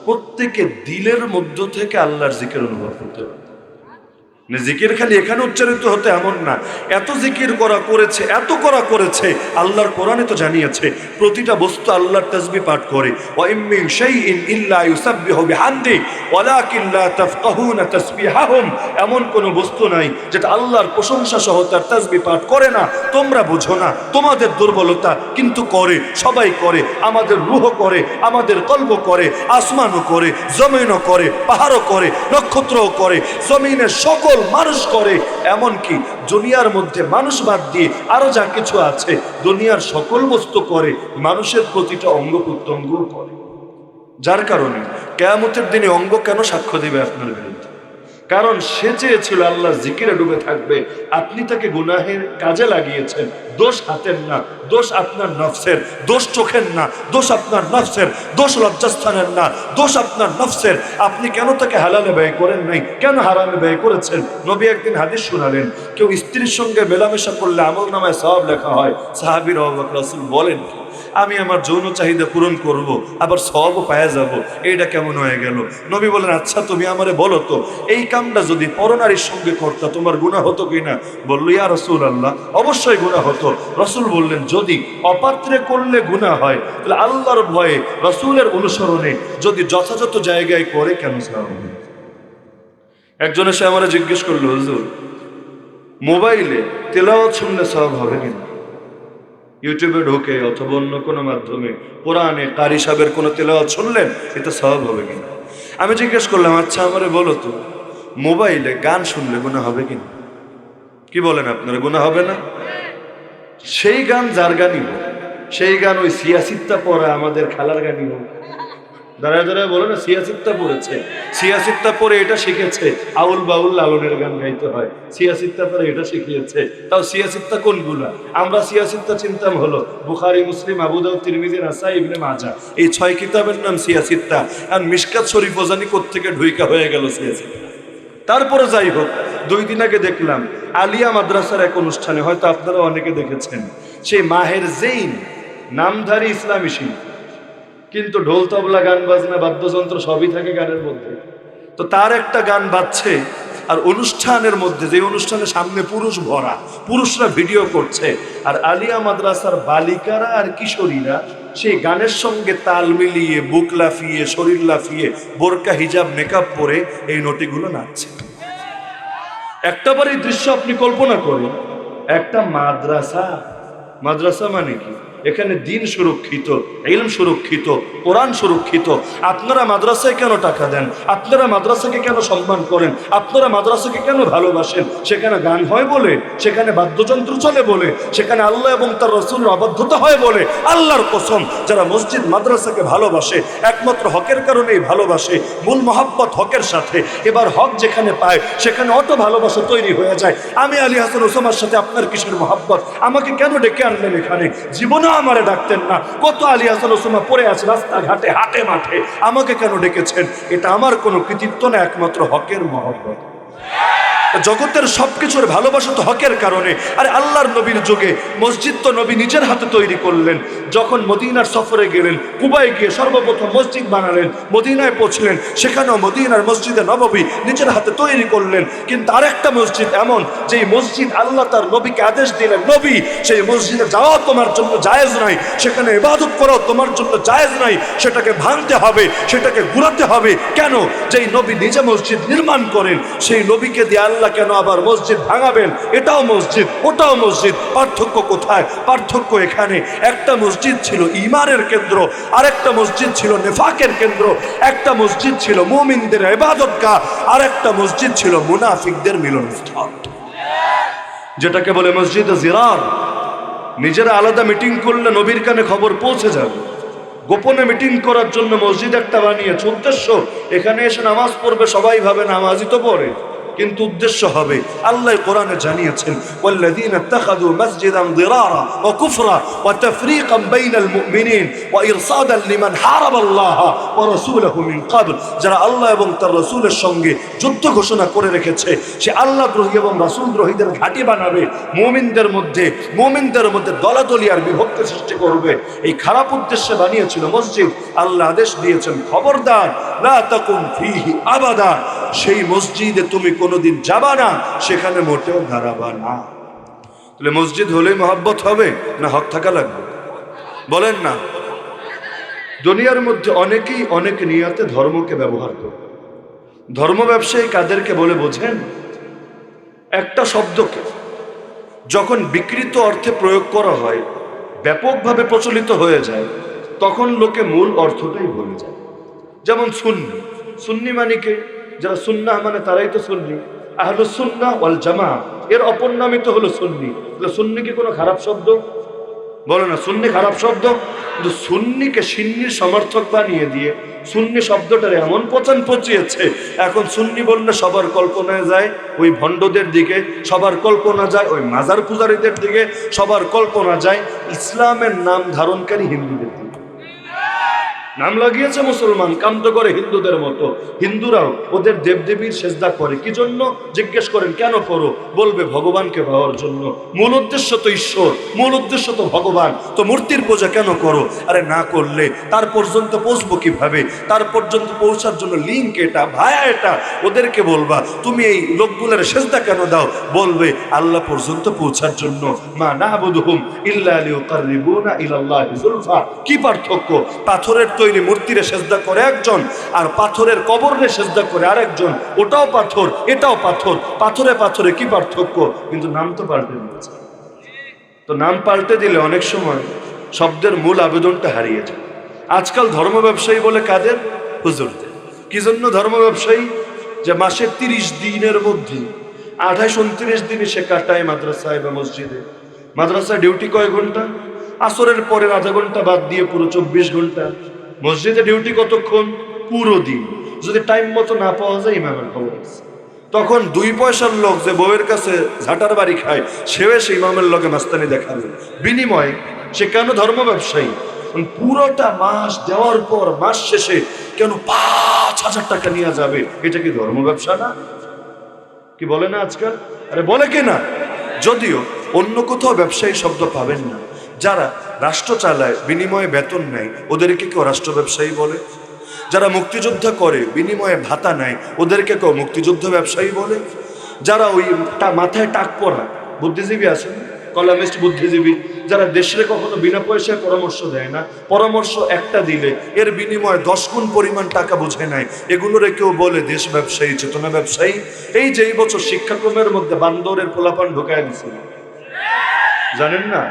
প্রত্যেকে দিলের মধ্য থেকে আল্লাহর জিকির অনুভব করতে পারে। জিকির খালি এখানে উচ্চারিত হতে এমন না, এত জিকির করেছে, এত করেছে। আল্লাহর কোরআনে তো জানিয়েছে প্রতিটা বস্তু আল্লাহর তাসবিহ পাঠ করে। ওয়া ইম মিন শাইইন ইল্লা ইউসাব্বিহু বিহামদি ওয়ালাকিন লা তাফকাহুনা তাসবিহাহুম। এমন কোন বস্তু নাই যেটা আল্লাহর প্রশংসা সহ তার তাসবিহ পাঠ করে না। তোমরা বুঝো না, তোমাদের দুর্বলতা, কিন্তু করে, সবাই করে। আমাদের রূহ করে, আমাদের কলব করে, আসমানও করে, জমিনও করে, পাহাড়ও করে, নক্ষত্রও করে, জমিনের সকল মানুষ করে। এমনকি দুনিয়ার মধ্যে মানুষ বাদ দিয়ে আরো যা কিছু আছে, দুনিয়ার সকল বস্তু করে, মানুষের প্রতিটা অঙ্গ প্রত্যঙ্গ করে। যার কারণে কিয়ামতের দিনে অঙ্গ কেন সাক্ষ্য দিবে আপনার বিরুদ্ধে? কারণ সে চেয়েছিল আল্লাহ জিকিরে ডুবে থাকবে, আপনি তাকে গুনাহের কাজে লাগিয়েছেন। দোষ হাতের না, দোষ আপনার নফসের। দোষ চোখের না, দোষ আপনার নফসের। দোষ লজ্জাস্থানের না, দোষ আপনার নফসের। আপনি কেন তাকে হালালে ব্যয় করেন নাই, কেন হারামে ব্যয় করেছেন? নবী একদিন হাদিস শোনালেন, কেউ স্ত্রীর সঙ্গে মেলামেশা করলে আমল নামায় সওয়াব লেখা হয়। সাহাবীর আবু বকর রাসূল বলেন, আমি আমার যৌন চাহিদা পূরণ করব, আবার সওয়াবও পাওয়া যাব, এইটা কেমন হয়ে গেল? নবী বলেন, আচ্ছা তুমি আমারে বলো তো, এই কামটা যদি পরনারীর সঙ্গে করতা তোমার গুনাহ হতো কিনা? বলল, ইয়া রাসূলুল্লাহ, অবশ্যই গুনাহ হতো। রাসূল বললেন, যদি অপাত্রে করলে গুনাহ হয়, তাহলে আল্লাহর ভয়ে রাসূলের অনুসরণে যদি যথাযথ জায়গায় করে কেন সওয়াব হবে? একজন এসে আমারে জিজ্ঞেস করলো, হুজুর মোবাইলে তেলাওয়াত শুনলে সওয়াব হবে কিনা? ইউটিউবে ঢোকে অথবা অন্য কোনো মাধ্যমে কোরআনে কারি সাহেবের কোনো তেলাওয়াত শুনলেন, এটা সওয়াব হবে কিনা? আমি জিজ্ঞেস করলাম, আচ্ছা আমারে বলো তো, মোবাইলে গান শুনলে গুনাহ হবে কিনা? কি বলেন আপনারা, গুনাহ হবে না? সেই গান যার গানই হোক, সেই গান ওই সিয়াসিত্তা পড়া আমাদের খালার গানই হোক, দাঁড়ায় দাঁড়ায় বলে না সিয়াসিত্তা পড়েছে, সিয়াসিত্তা পরে এটা শিখেছে আউল বাউল লালনের গান গাইতে হয়, সিয়াসিত্তা পরে এটা শিখিয়েছে। তাও সিয়াসিত্তা কোনগুলা? আমরা সিয়াসিত্তা চিনতাম হলো বুখারী, মুসলিম, আবু দাউদ, তিরমিজি, নাসাই, ইবনে মাজাহ, এই 6 কিতাবের নাম সিয়াসিত্তা। আর মিশকাত শরীফ জানি কোত্থেকে ঢুইকা হয়ে গেল সিয়াসিত্তা। তারপরে যাই হোক, 2 দিন আগে দেখলাম আলিয়া মাদ্রাসার এক অনুষ্ঠানে, হয়তো আপনারা অনেকে দেখেছেন, সেই মাহের জেইন নামধারী ইসলামী শিল্পী, কিন্তু ঢোল তবলা গান বাজনা বাদ্যযন্ত্র সবই থাকে গানের মধ্যে। তো তার একটা গান বাজছে, আর অনুষ্ঠানের মধ্যে, যে অনুষ্ঠানের সামনে পুরুষ ভরা, পুরুষরা ভিডিও করছে, আর আলিয়া মাদ্রাসার বালিকারা আর কিশোরীরা সেই গানের সঙ্গে তাল মিলিয়ে, বুক লাফিয়ে, শরীর লাফিয়ে, বোরকা হিজাব মেকআপ পরে এই নটিগুলো নাচছে। একটা বারই দৃশ্য আপনি কল্পনা করুন, একটা মাদ্রাসা, মাদ্রাসা মানে কি? এখানে দিন সুরক্ষিত, ইলম সুরক্ষিত, কোরআন সুরক্ষিত। আপনারা মাদ্রাসায় কেন টাকা দেন? আপনারা মাদ্রাসাকে কেন সম্মান করেন? আপনারা মাদ্রাসাকে কেন ভালোবাসেন? সেখানে গান হয় বলে, সেখানে বাদ্যযন্ত্র চলে বলে, সেখানে আল্লাহ এবং তার রাসূলের অবাধ্যতা হয় বলে? আল্লাহর কসম, যারা মসজিদ মাদ্রাসাকে ভালোবাসে একমাত্র হকের কারণেই ভালোবাসে, মূল মহাব্বত হকের সাথে। এবার হক যেখানে পায় সেখানে অত ভালোবাসা তৈরি হয়ে যায়। আমি আলী হাসান ওসামার সাথে আপনার কিসের মহাব্বত? আমাকে কেন ডেকে আনলেন এখানে? জীবনে আমারে ডাকতেন না। কত আলী হাসান ওসামা পড়ে আছে রাস্তাঘাটে, হাটে মাঠে, আমাকে কেন ডেকেছেন? এটা আমার কোনো কৃতিত্ব না, একমাত্র হকের মহব্বত। জগতের সবকিছুর ভালোবাসা তো হকের কারণে। আরে আল্লাহর নবীর যুগে মসজিদ তো নবী নিজের হাতে তৈরি করলেন। যখন মদিনার সফরে গেলেন, কুবায় গিয়ে সর্বপ্রথম মসজিদ বানালেন, মদিনায় পৌঁছলেন, সেখানেও মদিনার মসজিদে নববী নিজের হাতে তৈরি করলেন। কিন্তু আরেকটা মসজিদ এমন, যেই মসজিদ আল্লাহ তার নবীকে আদেশ দিলেন, নবী সেই মসজিদে যাওয়া তোমার জন্য জায়েজ নাই, সেখানে ইবাদত করাও তোমার জন্য জায়েজ নাই, সেটাকে ভাঙতে হবে, সেটাকে গুড়াতে হবে। কেন? যেই নবী নিজে মসজিদ নির্মাণ করেন, সেই নবীকে দিয়ে আল্লাহ কেন আবার মসজিদ ভাঙাবেন? এটাও মসজিদ, ওটাও মসজিদ, পার্থক্য কোথায়? পার্থক্য এখানে, একটা মসজিদ ছিল ঈমানের কেন্দ্র, আরেকটা মসজিদ ছিল নেফাকের কেন্দ্র। একটা মসজিদ ছিল মুমিনদের ইবাদতগাহ, আরেকটা মসজিদ ছিল মুনাফিকদের মিলনস্থল, যেটাকে বলে মসজিদে জিরার। নিজেরা আলাদা মিটিং করলে নবীর কানে খবর পৌঁছে যাবে। গোপনে মিটিং করার জন্য মসজিদ একটা বানিয়েছে, উদ্দেশ্য এখানে এসে নামাজ পড়বে, সবাই ভাবে নামাজই তো পড়ে, কিন্তু উদ্দেশ্য হবে, আল্লাহ কোরআনে জানিয়েছেন, ওয়াল্লাযীনা ইত্তাখাযু মাসজিদান দিরারা ওয়া কুফরা ওয়া তাফরীকান বাইনাল মুমিনিন ওয়া ইরসাদান লিমান হারাবাল্লাহ ওয়া রাসূলহু মিন ক্বাবল। যারা আল্লাহ এবং তার রাসূলের সঙ্গে যুদ্ধ ঘোষণা করে রেখেছে, সে আল্লাহ দ্রোহী এবং রাসূল দ্রোহীদের ঘাঁটি বানাবে, মুমিনদের মধ্যে দলাদলি আর বিভক্তি সৃষ্টি করবে। এই খারাপ উদ্দেশ্যে বানিয়েছিল মসজিদ। আল্লাহ আদেশ দিয়েছেন, খবরদার, লা তাকুম ফীহি আবাদা, সেই মসজিদে তুমি কোনোদিন যাবা না, সেখানে মোটেও দাঁড়াবা না। তাহলে মসজিদ হলেই মহব্বত হবে না হক থাকা লাগবে? বলেন না। দুনিয়ার মধ্যে অনেকেই অনেক নিয়তে ধর্মকে ব্যবহার করে। ধর্ম ব্যবসায়ী কাদেরকে বলে বোঝেন? একটা শব্দকে যখন বিকৃত অর্থে প্রয়োগ করা হয়, ব্যাপকভাবে প্রচলিত হয়ে যায়, তখন লোকে মূল অর্থটাই ভুলে যায়। যেমন সুন্নি, সুন্নি মানে কে? যারা সুন্নাহ মানে তারাই তো সুন্নি। আহলুস সুন্নাহ ওয়াল জামাআহ এর অপর নামই তো হলো সুন্নি। তাহলে সুন্নি কি কোনো খারাপ শব্দ? বলো না, সুন্নি খারাপ শব্দ? কিন্তু সুন্নিকে সিন্নির সমর্থক বানিয়ে দিয়ে সুন্নি শব্দটার এমন পচান পচিয়েছে, এখন সুন্নি বললে সবার কল্পনায় যায় ওই ভণ্ডদের দিকে, সবার কল্পনা যায় ওই মাজার পূজারীদের দিকে, সবার কল্পনা যায় ইসলামের নাম ধারণকারী হিন্দুদের দিকে। নাম লাগিয়েছে মুসলমান, কাম তো করে হিন্দুদের মতো। হিন্দুরাও ওদের দেবদেবীর সেজদা করে, কি জন্য? জিজ্ঞেস করেন কেন করো? বলবে ভগবানকে পাওয়ার জন্য। মূল উদ্দেশ্য তো ঈশ্বর, মূল উদ্দেশ্য তো ভগবান, তো মূর্তির পূজা কেন করো? আরে না করলে তার পর্যন্ত পৌঁছবো কিভাবে? তার পর্যন্ত পৌঁছার জন্য লিঙ্ক এটা, ভায়া এটা। ওদেরকে বলবা তুমি এই লোকগুলোর সেজদা কেন দাও? বলবে আল্লাহ পর্যন্ত পৌঁছার জন্য। মা না'বুদুহুম ইল্লা লিয়ুকাররিবুনা ইলাল্লাহি যুলফা। কি পার্থক্য? পাথরের তৈরি মূর্তিরে সেজদা করে একজন, আর পাথরের কবরে সেজদা করে আরেকজন। ওটাও পাথর, এটাও পাথর, পাথরে পাথরে কি পার্থক্য? কিন্তু নাম তো পাল্টে দিয়েছে। তো নাম পাল্টে দিলে অনেক সময় শব্দের মূল আবেদনটা হারিয়ে যায়। আজকাল ধর্ম ব্যবসায়ী বলে কাদের? হুজুরদের। কি জন্য ধর্ম ব্যবসায়ী? যে মাসের 30 দিনের মধ্যে 28-29 দিনই সে কাটায় মাদ্রাসায় বা মসজিদে। মাদ্রাসায় ডিউটি কয় ঘন্টা? আসরের পরের আধা ঘন্টা বাদ দিয়ে পুরো 24 ঘন্টা। মসজিদে ডিউটি কতক্ষণ? পুরো দিন। যদি টাইম মতো না পাওয়া যায়, ইমামের খবর আছে। তখন 2 পয়সার লোক যে বউয়ের কাছে ঝাঁটার বাড়ি খায়, সেও সে ইমামের লগে মাস্তানি দেখাবে। বিনিময় সে কেন ধর্ম ব্যবসায়ী? পুরোটা মাস দেওয়ার পর মাস শেষে কেন 5,000 টাকা নিয়ে যাবে? এটা কি ধর্ম ব্যবসা না? কি বলে না আজকাল? আরে বলে কিনা? যদিও অন্য কোথাও ব্যবসায়ী শব্দ পাবেন না। যারা রাষ্ট্র চালায়, বিনিময়ে বেতন নেয়, ওদেরকে কেউ রাষ্ট্র ব্যবসায়ী বলে। যারা মুক্তিযোদ্ধা করে, বিনিময়ে ভাতা নেয়, ওদেরকে কেউ মুক্তিযুদ্ধ ব্যবসায়ী বলে। যারা ওই মাথায় টাক পরা বুদ্ধিজীবী আছেন, কলামিস্ট বুদ্ধিজীবী, যারা দেশে কখনো বিনা পয়সায় পরামর্শ দেয় না, পরামর্শ একটা দিলে এর বিনিময়ে 10 গুণ পরিমাণ টাকা বুঝে নেয়, এগুলোরে কেউ বলে দেশ ব্যবসায়ী, চেতনা ব্যবসায়ী। এই যে এই বছর শিক্ষাক্রমের মধ্যে বান্দরের পোলাপান ঢুকায় দিছিল, জানেন না?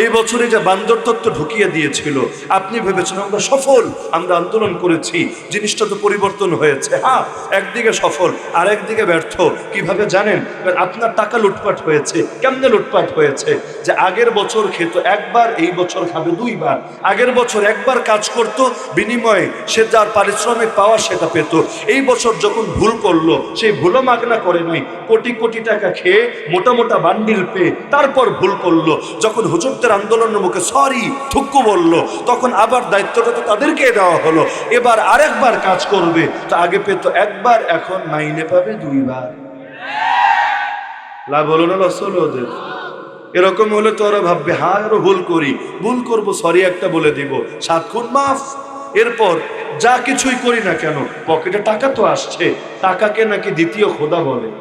এই বছরে যে বান্দর তত্ত্ব ঢুকিয়ে দিয়েছিল, আপনি ভেবেছেন আমরা সফল, আমরা আন্দোলন করেছি, জিনিসটা তো পরিবর্তন হয়েছে। হ্যাঁ, একদিকে সফল আর একদিকে ব্যর্থ। কিভাবে জানেন? আপনার টাকা লুটপাট হয়েছে। কেমনে লুটপাট হয়েছে? যে আগের বছর খেত একবার, এই বছর খাবে 2 বার। আগের বছর একবার কাজ করত, বিনিময়ে সে যার পারিশ্রমিক পাওয়া সেটা পেত। এই বছর যখন ভুল করলো, সেই ভুলও মাগনা করে নাই, কোটি কোটি টাকা খেয়ে মোটা মোটা বান্ডিল পেয়ে তারপর ভুল করলো। যখন হুজুরদের আন্দোলনের মুখে সরি থুক্কু বললো, তখন আবার দায়িত্বটা তো তাদেরকে দেওয়া হলো। এবার আরেকবার কাজ করবে, তো আগে পেত একবার, এখন মাইনে পাবে 2 বার। লাভ হলো না লস হলো ওদের? এরকম হলে তো ওরা ভাববে হ্যাঁ আরো ভুল করি, ভুল করবো, সরি একটা বলে দিব, 7 খুন মাফ। এরপর যা কিছুই করি না কেন, পকেটে টাকা তো আসছে। টাকাকে নাকি দ্বিতীয় খোদা বলে।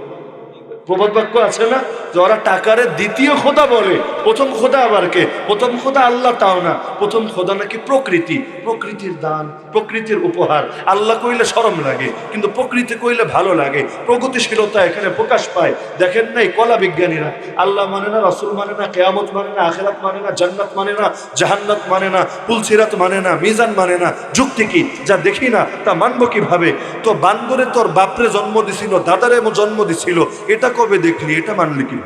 প্রবাদ বাক্য আছে না, যে ওরা টাকারে দ্বিতীয় খোদা বলে। প্রথম খোদা আবার কে? প্রথম খোদা আল্লাহ, তাও না। প্রথম খোদা নাকি প্রকৃতি, প্রকৃতির দান, প্রকৃতির উপহার। আল্লাহ কইলে শরম লাগে, কিন্তু প্রকৃতি কইলে ভালো লাগে। প্রগতিশীলতা এখানে প্রকাশ পায়। দেখেন নাই কলা বিজ্ঞানীরা আল্লাহ মানে না, রাসূল মানে না, কিয়ামত মানে না, আখিরাত মানে না, জান্নাত মানে না, জাহান্নাত মানে না, পুলসিরাত মানে না, মিজান মানে না। যুক্তি কি? যা দেখি না তা মানবো কিভাবে? তো বান্দরে তোর বাপরে জন্ম দিছিল, দাদারে জন্ম দিছিল, এটা কবে দেখলি? এটা মানলি কি?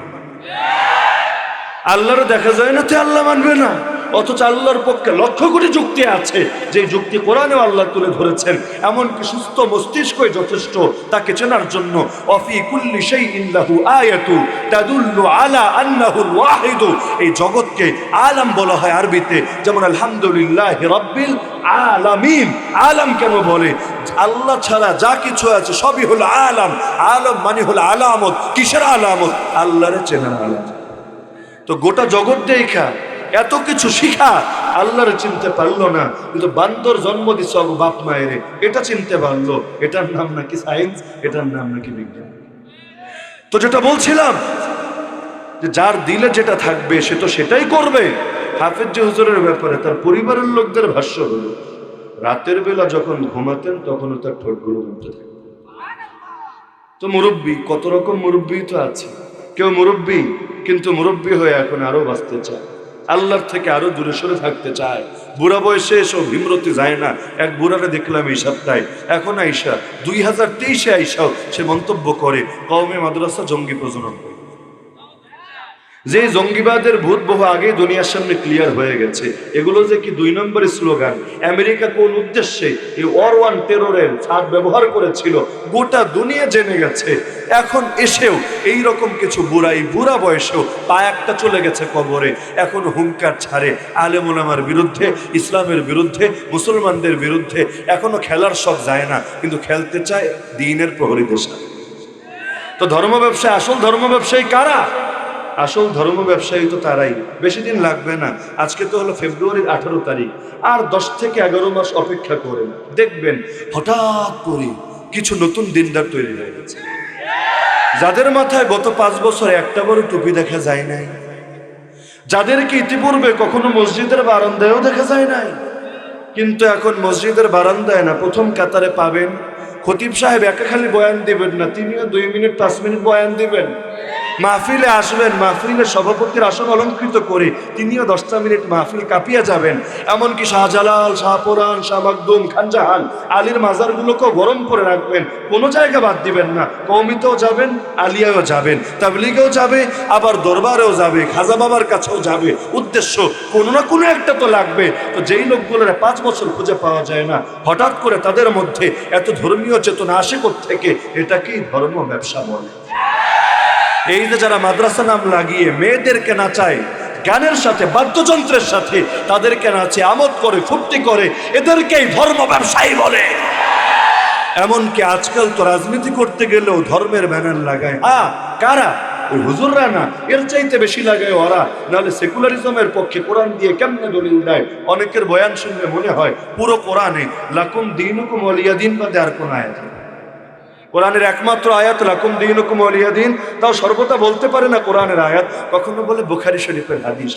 আল্লাহরও দেখা যায় না, তুই আল্লাহ মানবে না। অথচ আল্লাহর পক্ষে লক্ষ কোটি যুক্তি আছে, যে যুক্তি কোরআনেও আল্লাহ তুলে ধরেছেন। এমনকি সুস্থ মস্তিষ্কই যথেষ্ট তাকে চেনার জন্য। অফি কুল্লি শাইইন লাহু আয়াতু তাদুল্লু আলা আন্নাহুল ওয়াহিদ। এই জগৎকে আলাম বলা হয় আরবিতে, যেমন আলহামদুলিল্লাহি রাব্বিল আলামিন। আলাম কেন বলে? আল্লাহ ছাড়া যা কিছু আছে সবই হলো আলাম। আলম মানে হলো আলামত। কিসের আলামত? আল্লাহরে চেনার আলামত। তো গোটা জগৎ দেখা এত কিছু শিখা, আল্লাহরে চিনতে পারলো না, কিন্তু বান্দর জন্ম দিচ্ছে বাপ মায়ের, এটা চিনতে পারলো। এটার নাম নাকি সায়েন্স, এটার নাম নাকি বিজ্ঞান। তো যেটা বলছিলাম, যে যার দিলে যেটা থাকবে সে তো সেটাই করবে। হাফেজ যে হুজুরের ব্যাপারে তার পরিবারের লোকদের ভাষ্য হলো, রাতের বেলা যখন ঘুমাতেন তখনও তার ঠোঁটগুলো ঘুমতে থাকে। তো মুরব্বী, কত রকম মুরব্বী তো আছে। কেউ মুরব্বী, কিন্তু মুরব্বী হয়ে এখন আরো বাঁচতে চায়, আল্লাহর থেকে আরো দূরে সরে থাকতে চায়। বুড়া বয়সে এসব ভিমরতি যায় না। এক বুড়ারে দেখলাম এই সপ্তাহে, এখন আইসা 2023-এ আইসাও সে মন্তব্য করে কওমে মাদ্রাসা জঙ্গি প্রজনন করে। যে জঙ্গিবাদের ভূত বহু আগে দুনিয়ার সামনে ক্লিয়ার হয়ে গেছে। এগুলো যে কি 2 নম্বরের স্লোগান। আমেরিকা কোন উদ্দেশ্যে এই ওয়ার 1 টেররের ফাঁদ ব্যবহার করেছিল গোটা দুনিয়া জেনে গেছে। এখন এসেও এই রকম কিছু বুড়া বয়সেও পা একটা চলে গেছে কবরে, এখন হুঙ্কার ছাড়ে আলেম ওলামার বিরুদ্ধে, ইসলামের বিরুদ্ধে, মুসলমানদের বিরুদ্ধে। এখনো খেলার শখ যায় না, কিন্তু খেলতে চায় দ্বীনের প্রহরীদের সাথে। তো ধর্ম ব্যবসায় আসল ধর্ম ব্যবসায়ী কারা? আসল ধর্ম ব্যবসায়ী তো তারাই। বেশি দিন লাগবে না, আজকে তো হলো ফেব্রুয়ারির 18 তারিখ, আর 10 থেকে 11 মাস অপেক্ষা করেন, দেখবেন হঠাৎ করে কিছু নতুন দিনদার তৈরি হয়ে গেছে, যাদের মাথায় গত 5 বছর একটা বড় টুপি দেখা যায় নাই, যাদেরকে ইতিপূর্বে কখনো মসজিদের বারান্দায়ও দেখা যায় নাই, কিন্তু এখন মসজিদের বারান্দায় না, প্রথম কাতারে পাবেন। খতিব সাহেব একা খালি বয়ান দিবেন না, তিনিও 2 মিনিট 5 মিনিট বয়ান দিবেন। মাহফিলে আসবেন, মাহফিলের সভাপতির আসন অলঙ্কৃত করে তিনিও 10টা মিনিট মাহফিল কাঁপিয়ে যাবেন। এমনকি শাহজালাল, শাহপুরান, শাহ মাকদুম, খানজাহান, আলীর মাজারগুলোকেও গরম করে রাখবেন, কোনো জায়গা বাদ দিবেন না। কওমিতেও যাবেন, আলিয়াও যাবেন, তাবলিগেও যাবে, আবার দরবারেও যাবে, খাজা বাবার কাছেও যাবে। উদ্দেশ্য কোনো না কোনো একটা তো লাগবে। তো যেই লোকগুলোর 5 বছর খুঁজে পাওয়া যায় না, হঠাৎ করে তাদের মধ্যে এত ধর্মীয় চেতনা আসে কোত্থেকে? এটাকেই ধর্ম ব্যবসা বলে। এই যে যারা মাদ্রাসা নাম লাগিয়ে মেয়েদেরকে নাচায়, গানের সাথে বাদ্যযন্ত্রের সাথে তাদেরকে নাচে, আমোদ করে, ফুর্তি করে, এদেরকেই ধর্ম ব্যবসায়ী বলে। এমনকি আজকাল তো রাজনীতি করতে গেলেও ধর্মের ব্যানার লাগায়। কারা? ওই হুজুররা না, এর চাইতে বেশি লাগায় ওরা। নাহলে সেকুলারিজমের পক্ষে কোরআন দিয়ে কেমনে দলিল দেয়? অনেকের বয়ান শুনলে মনে হয় পুরো কোরআনে লাকুম দীনুকুম ওয়ালিয়া দিন বাদে আর কোন আয়াত, কোরআনের একমাত্র আয়াত লাকুম দীনুকুম ওয়ালিয়া দিন, তাও সর্বদা বলতে পারে না কোরআনের আয়াত, কখনো বলে বুখারী শরীফের হাদিস।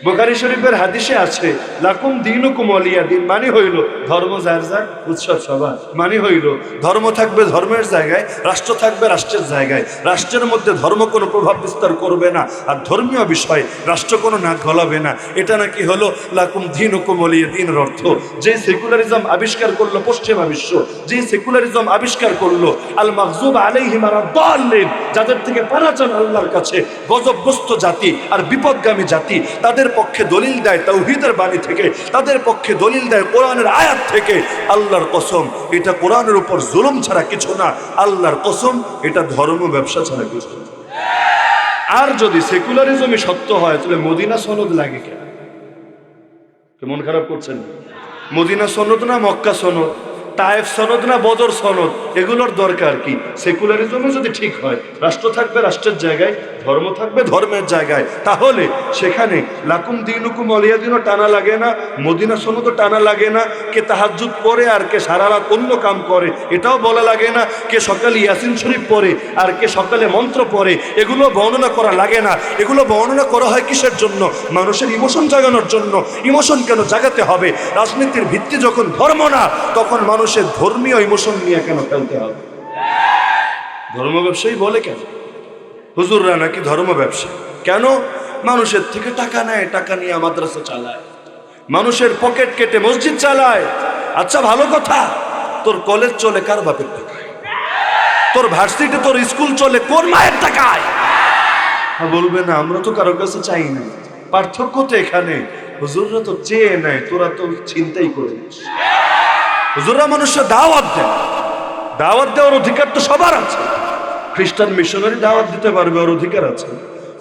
বুখারী শরীফের হাদিসে আছে লাকুম দীনুকুম ওয়ালিয়া দিন, মানে হইল ধর্ম যার যার, উৎসব সবার। মানে হইল ধর্ম থাকবে ধর্মের জায়গায়, রাষ্ট্র থাকবে রাষ্ট্রের জায়গায়। রাষ্ট্রের মধ্যে ধর্ম কোনো প্রভাব বিস্তার করবে না, আর ধর্মীয় বিষয় রাষ্ট্র কোনো নাক গলাবে না। এটা নাকি হলো লাকুম দীনুকুম ওয়ালিয়া দিনের অর্থ। যে সেকুলারিজম আবিষ্কার করলো পশ্চিমা বিশ্ব, যে সেকুলারিজম আবিষ্কার করলো আল মাগজুব আলাইহিম আদ-দাল্লিন, যাদের থেকে পানাচান আল্লাহর কাছে গজবগ্রস্ত জাতি আর বিপদগামী জাতি, তাদের পক্ষে দলিল দেয় তাওহীদের বাণী থেকে, তাদের পক্ষে দলিল দেয় কোরআনের আয়াত থেকে। আল্লাহর কসম, এটা কোরআনের উপর জুলুম ছাড়া কিছু না। আল্লাহর কসম, এটা ধর্ম ব্যবসা ছাড়া কিছু না। আর যদি সেকুলারিজমই সত্য হয়, তাহলে মদিনা সনদ লাগে কেন? মন খারাপ করছেন? মদিনা সনদ না মক্কা সনদ, তায়েফ সনদ না বদর সনদ, এগুলোর দরকার কি? সেকুলারিজমে যদি ঠিক হয়, রাষ্ট্র থাকবে রাষ্ট্রের জায়গায়, ধর্ম থাকবে ধর্মের জায়গায়, তাহলে সেখানে লাকুম দীনুকুম ওয়ালিয়া দিনও টানা লাগে না, মদিনা সনদও টানা লাগে না। কে তাহাজ্জুদ পড়ে আর কে সারা রাত অন্য কাম করে এটাও বলা লাগে না। কে সকালে ইয়াসিন শরীফ পড়ে আর কে সকালে মন্ত্র পড়ে, এগুলো বর্ণনা করা লাগে না। এগুলো বর্ণনা করা হয় কিসের জন্য? মানুষের ইমোশন জাগানোর জন্য। ইমোশন কেন জাগাতে হবে? রাজনীতির ভিত্তি যখন ধর্ম না, তখন মানুষের ধর্মীয় ইমোশন নিয়ে কেন ফেলতে হবে? ধর্ম ব্যবসায়ী বলে কেন? হুজুররা নাকি ধর্ম ব্যবসা। কেন? মানুষের থেকে টাকা নেয়, টাকা নিয়ে মাদ্রাসা চালায়, মানুষের পকেট কেটে মসজিদ চালায়। আচ্ছা ভালো কথা, তোর কলেজ চলে কার বাপের টাকায়? তোর ভার্সিটি, তোর স্কুল চলে কোন মায়ের টাকায়? বলবে না আমরা তো কারো কাছে চাই না। পার্থক্য তো এখানে, হুজুররা তো চেয়ে নেয়, তোরা তো চিন্তাই করে নিস। হুজুররা মানুষের দাওয়াত দেয়, দাওয়াত দেওয়ার অধিকার তো সবার আছে। খ্রিস্টান মিশনারি দাওয়াত দিতে পারবে, ওর অধিকার আছে।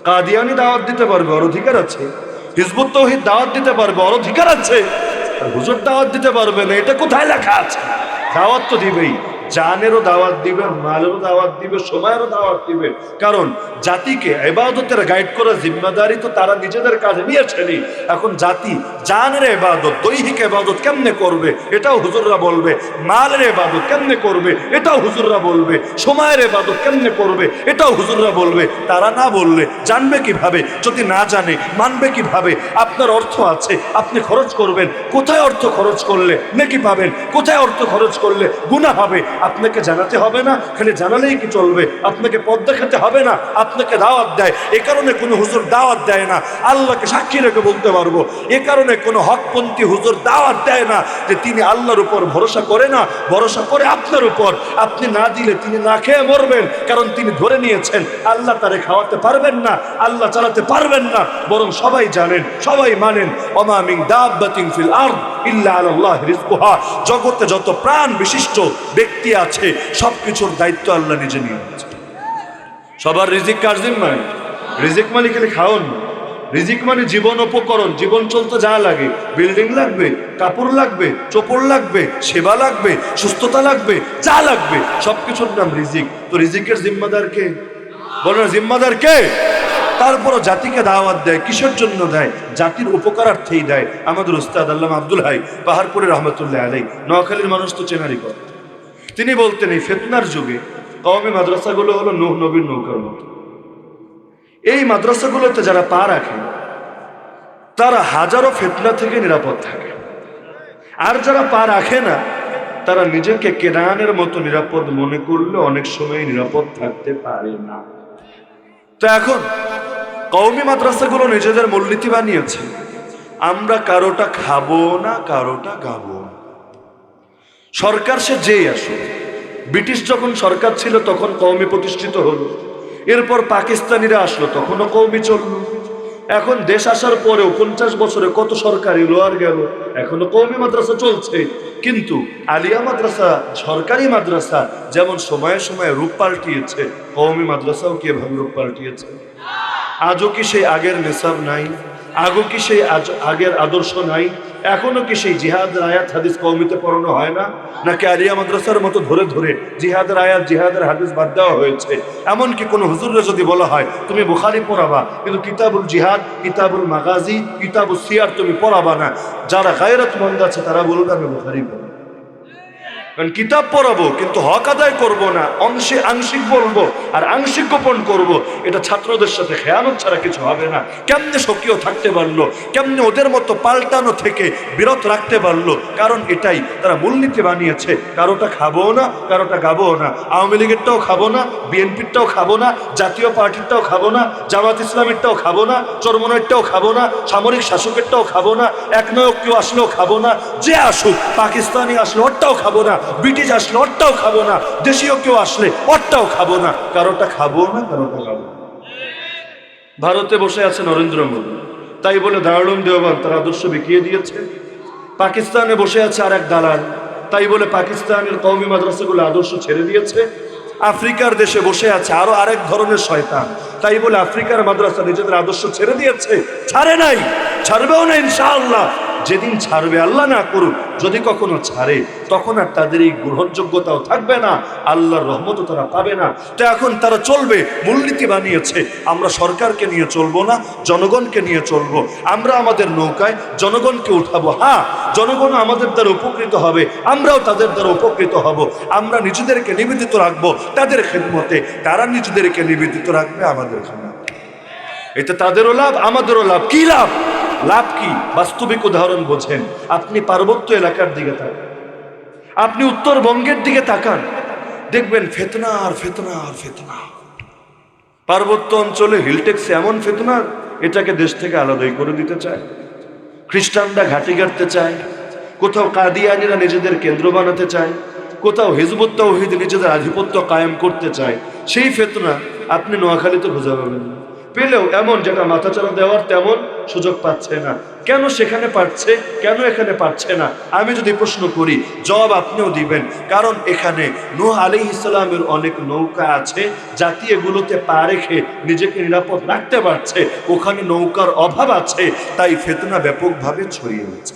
কাদিয়ানি দাওয়াত দিতে পারবে, ওর অধিকার আছে। হিজবুত তাওহীদ দাওয়াত দিতে পারবে, ওর অধিকার আছে। আর হুজুর দাওয়াত দিতে পারবে না, এটা কোথায় লেখা আছে? দাওয়াত তো দিবেই, জানেরও দাওয়াত দিবে, মালেরও দাওয়াত দিবে, সময়েরও দাওয়াত দিবে। কারণ জাতিকে ইবাদতের গাইড করার জিম্মাদারি তো তারা নিজেদের কাজে নিয়েছেনই। এখন জাতি জানের ইবাদত, দৈহিক ইবাদত কেমনে করবে এটাও হুজুররা বলবে, মালের ইবাদত কেমনে করবে এটাও হুজুররা বলবে, সময়ের ইবাদত কেমনে করবে এটাও হুজুররা বলবে। তারা না বললে জানবে কিভাবে? যদি না জানে মানবে কিভাবে? আপনার অর্থ আছে, আপনি খরচ করবেন, কোথায় অর্থ খরচ করলে নেকি পাবেন, কোথায় অর্থ খরচ করলে গুনাহ হবে, আপনাকে জানাতে হবে না? খালি জানালেই কি চলবে? আপনাকে পথ দেখাতে হবে না? আপনাকে দাওয়াত দেয়। এ কারণে কোনো হুজুর দাওয়াত দেয় না, আল্লাহকে সাক্ষী রেখে বলতে পারবো, এ কারণে কোনো হকপন্থী হুজুর দাওয়াত দেয় না যে তিনি আল্লাহর উপর ভরসা করে না, ভরসা করে আপনার উপর। আপনি না দিলে তিনি না খেয়ে মরবেন, কারণ তিনি ধরে নিয়েছেন আল্লাহ তারে খাওয়াতে পারবেন না, আল্লাহ চালাতে পারবেন না। বরং সবাই জানেন, সবাই মানেন, ওমা মিন দাব্বাতিন ফিল আরদ ইল্লা আলাল্লাহি রিজকুহা, জগতে যত প্রাণ বিশিষ্ট ব্যক্তি আছে সবকিছুর দায়িত্ব আল্লাহ নিজে নিয়ে নিয়েছেন। সবার রিজিক কার জিম্মায়? রিজিক মানে খালি খাওয়ান না, রিজিক মানে জীবন উপকরণ। জীবন চলতে যা লাগে, বিল্ডিং লাগবে, কাপড় লাগবে, চোপড় লাগবে, সেবা লাগবে, সুস্থতা লাগবে, যা লাগবে সবকিছুর নাম রিজিক। তো রিজিকের জিম্মাদার কে? বলেন জিম্মাদার কে? তারপরও জাতিকে দাওয়াত দেয়, কিসের জন্য দেয়? জাতির উপকারার্থেই দেয়। আমাদের উস্তাদ আল্লামা আব্দুল হাই পাহাড়পুরে রহমতুল্লাহ আলাইহি, নোয়াখালীর মানুষ তো চেনারই কথা। তিনি বলতেন এই ফিতনার যুগে কওমি মাদ্রাসাগুলো হলো নূহ নবীর নৌকার মতো। এই মাদ্রাসাগুলোতে যারা পা রাখে তারা হাজারো ফিতনা থেকে নিরাপদ থাকে, আর যারা পা রাখে না তারা নিজেকে কেনানের মতো নিরাপদ মনে করলে অনেক সময় নিরাপদ থাকতে পারে না। তো এখন কওমি মাদ্রাসাগুলো নিজেদের মূলনীতি বানিয়েছে, আমরা কারোটা খাবো না, কারোটা গাবো না। সরকার সে যেই আসুক, ব্রিটিশ যখন সরকার ছিল তখন কওমি প্রতিষ্ঠিত হলো, এরপর পাকিস্তানিরা আসলো তখনও কওমি চললো। এখন দেশ আসার পরেও 50 বছরে কত সরকার এলো আর গেল, এখনো কওমি মাদ্রাসা চলছে। কিন্তু আলিয়া মাদ্রাসা, সরকারি মাদ্রাসা যেমন সময়ে সময়ে রূপ পাল্টিয়েছে, কওমি মাদ্রাসাও কি এভাবে রূপ পাল্টিয়েছে? আজও কি সেই আগের নেশাব নাই? আগও কি সেই আগের আদর্শ নাই? এখনো কি সেই জিহাদের আয়াত হাদিস কওমিতে পড়ানো হয় না? নাকি আলিয়া মাদ্রাসার মতো ধরে ধরে জিহাদের আয়াত জিহাদের হাদিস বাদ দেওয়া হয়েছে? এমনকি কোনো হুজুররা যদি বলা হয় তুমি বুখারী পড়াবা, কিন্তু কিতাবুল জিহাদ, কিতাবুল মাগাজি, কিতাবুল সিয়ার তুমি পড়াবা না, যারা গায়রতমন্দ আছে তারা বলবে আমি বুখারী পড়াবো। কারণ কিতাব পড়াবো কিন্তু হক আদায় করবো না, অংশে আংশিক বলবো আর আংশিক গোপন করবো। এটা ছাত্রদের সাথে খেয়ানত ছাড়া কিছু হবে না। কেমনে সক্রিয় থাকতে পারলো, কেমনে ওদের মতো পাল্টানো থেকে বিরত রাখতে পারলো? কারণ এটাই তারা মূলনীতি বানিয়েছে, কারোটা খাবো না, কারোটা গাবো না। আওয়ামী লীগেরটাও খাবো না, বিএনপিরটাও খাবো না, জাতীয় পার্টিরটাও খাবো না, জামাত ইসলামেরটাও খাবো না, চরমনাইরটাও খাবো না, সামরিক শাসকেরটাও খাবো না, একনায়ক কেউ আসলেও খাবো না, যে আসুক, পাকিস্তানি আসলে ওরটাও খাবো না, ব্রিটিশ আসলে ওরটাও খাবো না, দেশীয় কেউ আসলে ওরটাও খাবো না। কারোটা খাবো না, কারোটা খাবো না। ভারতে বসে আছে নরেন্দ্র মোদী, তাই বলে দারুল দেওবন্দ তার আদর্শ বিকিয়ে দিয়েছে। পাকিস্তানে বসে আছে আর এক দালাল, তাই বলে পাকিস্তানের কওমি মাদ্রাসাগুলো আদর্শ ছেড়ে দিয়েছে। আফ্রিকার দেশে বসে আছে আরো আরেক ধরনের শয়তান, তাই বলে আফ্রিকার মাদ্রাসা নিজেদের আদর্শ ছেড়ে দিয়েছে? ছাড়ে নাই, ছাড়বেও না ইনশাআল্লাহ। যেদিন ছাড়বে, আল্লাহ না করুক, যদি কখনো ছাড়ে তখন আর তাদের এই গ্রহণযোগ্যতাও থাকবে না, আল্লাহর রহমতও তারা পাবে না। তো এখন তারা চলবে, মূলনীতি বানিয়েছে, আমরা সরকারকে নিয়ে চলবো না, জনগণকে নিয়ে চলবো। আমরা আমাদের নৌকায় জনগণকে উঠাবো। হ্যাঁ, জনগণ আমাদের দ্বারা উপকৃত হবে, আমরাও তাদের দ্বারা উপকৃত হব। আমরা নিজেদেরকে নিবেদিত রাখবো তাদের খেদমতে, তারা নিজেদেরকে নিবেদিত রাখবে আমাদের খেদমতে। এতে তাদেরও লাভ, আমাদেরও লাভ। কি লাভ? লাভ কি? বাস্তবিক উদাহরণ বোঝেন। আপনি পার্বত্য এলাকার দিকে তাকান, আপনি উত্তরবঙ্গের দিকে তাকান, দেখবেন ফিতনা আর ফিতনা আর ফিতনা। পার্বত্য অঞ্চলে হিলটেক্সে এমন ফিতনা, এটাকে দেশ থেকে আলাদাই করে দিতে চায়। খ্রিস্টানরা ঘাঁটি গাড়তে চায়, কোথাও কাদিয়ানিরা নিজেদের কেন্দ্র বানাতে চায়, কোথাও হিজবুত তাওহীদ নিজেদের আধিপত্য কায়েম করতে চায়। সেই ফিতনা আপনি নোয়াখালীতে খুঁজে পাবেন না। পেলেও এমন যেটা মাথাচাড়া দেওয়ার তেমন সুযোগ পাচ্ছে না। কেন সেখানে পারছে, কেন এখানে পারছে না? আমি যদি প্রশ্ন করি, জবাব আপনিও দিবেন। কারণ এখানে নূহ আলাইহিস সালামের অনেক নৌকা আছে, জাতি এগুলোতে পা রেখে নিজেকে নিরাপদ রাখতে পারছে। ওখানে নৌকার অভাব আছে, তাই ফিতনা ব্যাপকভাবে ছড়িয়ে গেছে।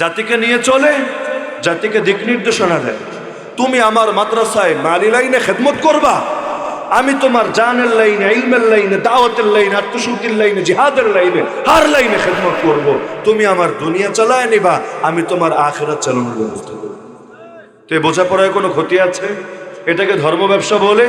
জাতিকে নিয়ে চলে, জাতিকে দিক নির্দেশনা দেয়। তুমি আমার মাদ্রাসায় মালি লাইনে খেদমত করবা, আমি তোমার জানের লাইনে, ইলমের লাইনে, দাওয়াতের লাইনে, আত্মশুদ্ধির লাইনে, জিহাদের লাইনে, হার লাইনে খেদমত করব। তুমি আমার দুনিয়া চালায় নিবা, আমি তোমার আখিরাত চালানোর ব্যবস্থা করব। তো এই বোঝাপড়ায় কোনো ক্ষতি আছে? এটাকে ধর্ম ব্যবসা বলে।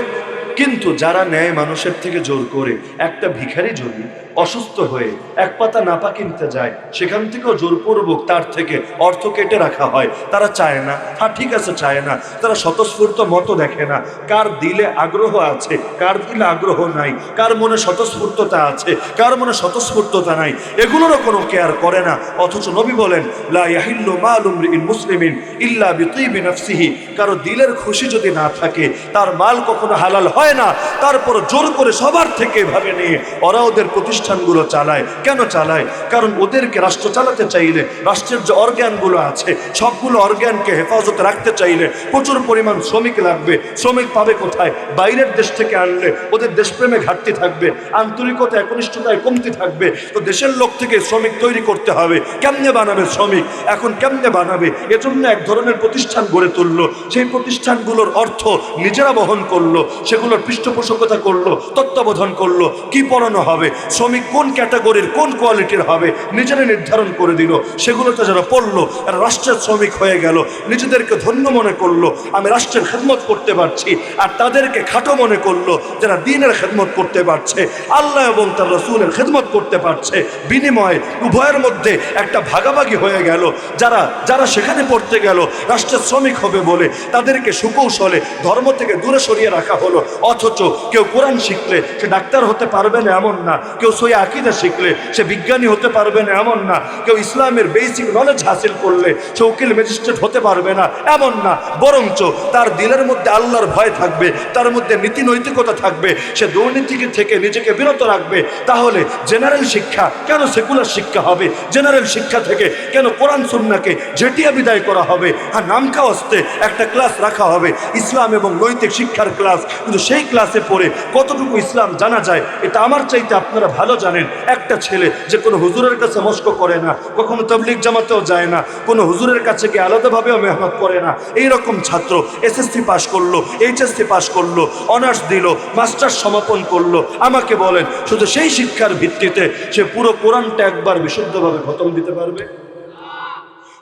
কিন্তু যারা নেয় মানুষের থেকে জোর করে, একটা ভিখারি যদি অসুস্থ হয়ে এক পাতা নাপা কিনতে যায়, সেখান থেকেও জোরপূর্বক তার থেকে অর্থ কেটে রাখা হয়। তারা চায় না, হ্যাঁ ঠিক আছে চায় না, তারা স্বতঃস্ফূর্ত মতো দেখে না কার দিলে আগ্রহ আছে, কার দিলে আগ্রহ নাই, কার মনে স্বতঃস্ফূর্ততা আছে, কার মনে স্বতঃস্ফূর্ততা নাই, এগুলোরও কোনো কেয়ার করে না। অথচ নবী বলেন, লা ইয়াহিল্লু মালু ইমরিইন মুসলিমিন ইল্লা বিতিবি নাফসিহি। কারো দিলের খুশি যদি না থাকে, তার মাল কখনো হালাল হয় না। তারপর জোর করে সবার থেকে ভাবে নিয়ে ওরা ওদের প্রতিষ্ঠানগুলো চালায়। কেন চালায়? কারণ ওদেরকে রাষ্ট্র চালাতে চাইলে, রাষ্ট্রের যে অর্গানগুলো আছে সবগুলো অর্গানকে হেফাজতে রাখতে চাইলে প্রচুর পরিমাণ শ্রমিক লাগবে। শ্রমিক পাবে কোথায়? বাইরের দেশ থেকে আনলে ওদের দেশপ্রেমে ঘাটতি থাকবে, আন্তরিকতা একনিষ্ঠতায় কমতি থাকবে। তো দেশের লোক থেকে শ্রমিক তৈরি করতে হবে। কেমনে বানাবে শ্রমিক? এখন কেমনে বানাবে? এজন্য এক ধরনের প্রতিষ্ঠান গড়ে তুললো। সেই প্রতিষ্ঠানগুলোর অর্থ নিজেরা বহন করলো, সেগুলোর পৃষ্ঠপোষকতা করলো, তত্ত্বাবধান করলো। কি পড়ানো হবে, শ্রমিক কোন ক্যাটাগরির, কোন কোয়ালিটির হবে, নিজেরা নির্ধারণ করে দিল। সেগুলোতে যারা পড়লো, আর রাষ্ট্রের শ্রমিক হয়ে গেল, নিজেদেরকে ধন্য মনে করলো, আমি রাষ্ট্রের খেদমত করতে পারছি। আর তাদেরকে খাটো মনে করলো যারা দ্বীনের খেদমত করতে পারছে, আল্লাহ এবং তার রাসূলের খেদমত করতে পারছে। বিনিময়ে উভয়ের মধ্যে একটা ভাগাভাগি হয়ে গেল। যারা যারা সেখানে পড়তে গেল রাষ্ট্রের শ্রমিক হবে বলে, তাদেরকে সুকৌশলে ধর্ম থেকে দূরে সরিয়ে রাখা হলো। অথচ কেউ কোরআন শিখলে সে ডাক্তার হতে পারবে না এমন না, কেউ সহি আকীদা শিখলে সে বিজ্ঞানী হতে পারবে না এমন না, কেউ ইসলামের বেসিক নলেজ হাসিল করলে সে উকিল ম্যাজিস্ট্রেট হতে পারবে না এমন না, বরঞ্চ তার দিলের মধ্যে আল্লাহর ভয় থাকবে, তার মধ্যে নীতি নৈতিকতা থাকবে, সে দুর্নীতি থেকে নিজেকে বিরত রাখবে। তাহলে জেনারেল শিক্ষা কেন সেকুলার শিক্ষা হবে? জেনারেল শিক্ষা থেকে কেন কোরআন সুন্নাহকে ঝেঁটিয়ে বিদায় করা হবে? আর নামকা হস্তে একটা ক্লাস রাখা হবে ইসলাম এবং নৈতিক শিক্ষার ক্লাস, কিন্তু সেই ক্লাসে পড়ে কতটুকু ইসলাম জানা যায় এটা আমার চাইতে আপনারা ভালো জানেন। একটা ছেলে যে কোনো হুজুরের কাছে মস্ক করে না, কখনো তাবলীগ জামাতেও যায় না, কোনো হুজুরের কাছে গিয়ে আলাদাভাবেও মেহনত করে না, এইরকম ছাত্র এসএসসি পাস করলো, এইচএসসি পাস করলো, অনার্স দিল, মাস্টার্স সমাপন করলো, আমাকে বলেন শুধু সেই শিক্ষার ভিত্তিতে সে পুরো কোরআনটা একবার বিশুদ্ধভাবে খতম দিতে পারবে?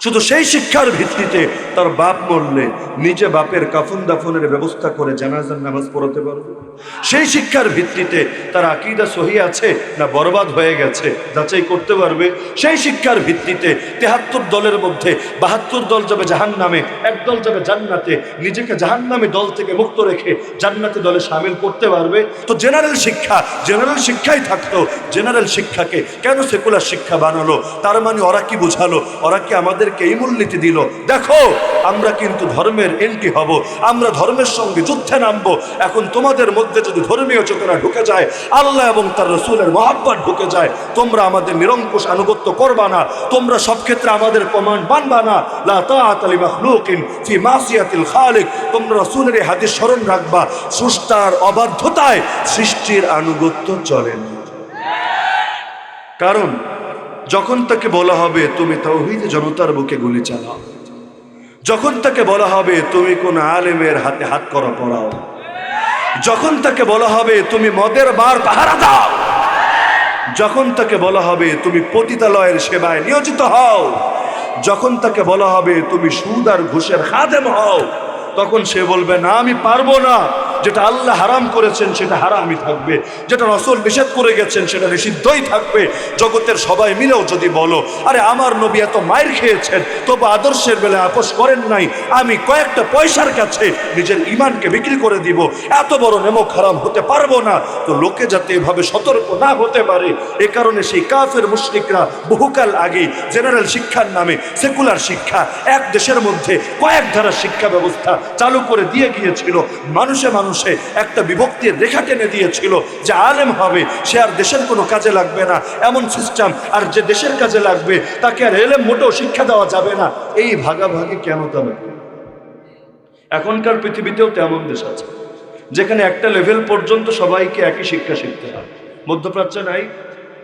শুধু সেই শিক্ষার ভিত্তিতে তার বাপ মরলে নিজে বাপের কাফন দাফনের ব্যবস্থা করে জানাজার নামাজ পড়াতে পারবে? সেই শিক্ষার ভিত্তিতে তার আকীদা সহি আছে না বরবাদ হয়ে গেছে যাচাই করতে পারবে? সেই শিক্ষার ভিত্তিতে ৭৩ দলের মধ্যে ৭২ দল যাবে জাহান্নামে, এক দল যাবে জান্নাতে, নিজেকে জাহান্নামী দল থেকে মুক্ত রেখে জান্নাতি দলে শামিল করতে পারবে? তো জেনারেল শিক্ষাই থাকতো, জেনারেল শিক্ষাকে কেন সেকুলার শিক্ষা বানালো? তার মানে ওরা কি বুঝালো? ওরা কি আমাদেরকে এই মূলনীতি দিল, দেখো আমরা কিন্তু ধর্মের এন্টি হব, আমরা ধর্মের সঙ্গে যুদ্ধে নামবো। এখন তোমাদের মধ্যে যদি ধর্মীয় চেতনা ঢুকে যায়, আল্লাহ এবং তার রাসূলের মহব্বত ঢুকে যায়, তোমরা আমাদের নিরঙ্কুশ আনুগত্য করবা না, তোমরা সব ক্ষেত্রে আমাদের কমান্ড মানবা না। লা তাআতা লিমাখলুকিন ফি মাসিয়াতিল খালিক, তোমরা রাসূলের এই হাদিস স্মরণ রাখবা, স্রষ্টার অবাধ্যতায় সৃষ্টির আনুগত্য চলে না। কারণ যখন তাকে বলা হবে তুমি তাওহীদে জনতার বুকে গুলি চালাও, যখন তাকে বলা হবে তুমি কোন আলেমের হাতে হাত করা পড়াও, যখন তাকে বলা হবে তুমি মদের বার পাহারা দাও, যখন তাকে বলা হবে তুমি পতিতালয়ের সেবায় নিয়োজিত হও, যখন তাকে বলা হবে তুমি সুদ আর ঘুষের খাদেম হও, তখন সে বলবে না আমি পারবো না, যেটা আল্লাহ হারাম করেছেন সেটা হারামই থাকবে, যেটা রাসূল নিষেধ করে গেছেন সেটা নিষিদ্ধই থাকবে। জগতের সবাই মিলেও যদি বলো আরে আমার নবী এত মায়ের খেয়েছেন তবু আদর্শের বেলায় আপোষ করেন নাই, আমি কয়েকটা পয়সার কাছে নিজের ঈমানকে বিক্রি করে দিব, এত বড় নেমক হারাম হতে পারবো না, তো লোকে যাতে এভাবে সতর্ক না হতে পারে এ কারণে সেই কাফের মুশরিকরা বহুকাল আগে জেনারেল শিক্ষার নামে সেকুলার শিক্ষা এক দেশের মধ্যে কয়েক ধারার শিক্ষা ব্যবস্থা চালু করে দিয়ে গিয়েছিল। মানুষে একটা বিভক্তির রেখা টেনে দিয়েছিল যে আলেম হবে সে আর দেশের কোনো কাজে লাগবে না এমন সিস্টেম, আর যে দেশের কাজে লাগবে তাকে আর এলেম মোটেও শিক্ষা দেওয়া যাবে না। এই ভাগাভাগি কেন তবে? এখনকার পৃথিবীতেও তেমন দেশ আছে যেখানে একটা লেভেল পর্যন্ত সবাইকে একই শিক্ষা শিখতে হয়। মধ্যপ্রাচ্যে নাই?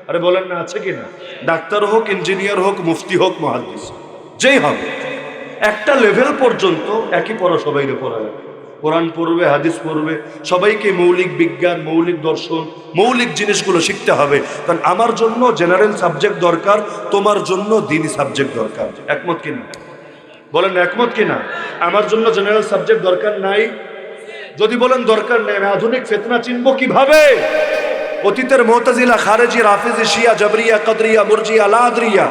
আরে বলেন না, আছে কিনা? ডাক্তার হোক, ইঞ্জিনিয়ার হোক, মুফতি হোক, মুহাদ্দিস, যেই হবে একটা লেভেল পর্যন্ত একই পড়া সবাইকে পড়া লাগে, কোরআন পড়বে, হাদিস পড়বে, সবাইকে মৌলিক বিজ্ঞান, মৌলিক দর্শন, মৌলিক জিনিসগুলো শিখতে হবে। কারণ আমার জন্য জেনারেল সাবজেক্ট দরকার, তোমার জন্য দ্বীনি সাবজেক্ট দরকার। একমত কিনা? বলেন একমত কিনা? আমার জন্য জেনারেল সাবজেক্ট দরকার নাই? যদি বলেন দরকার নেই, আমি আধুনিক ফিতনা চিনবো কিভাবে? অতীতের মুতাজিলা, খারেজি, রাফিজি, শিয়া, জাবরিয়া, কদরিয়া, মুরজিয়া, লাদরিয়া,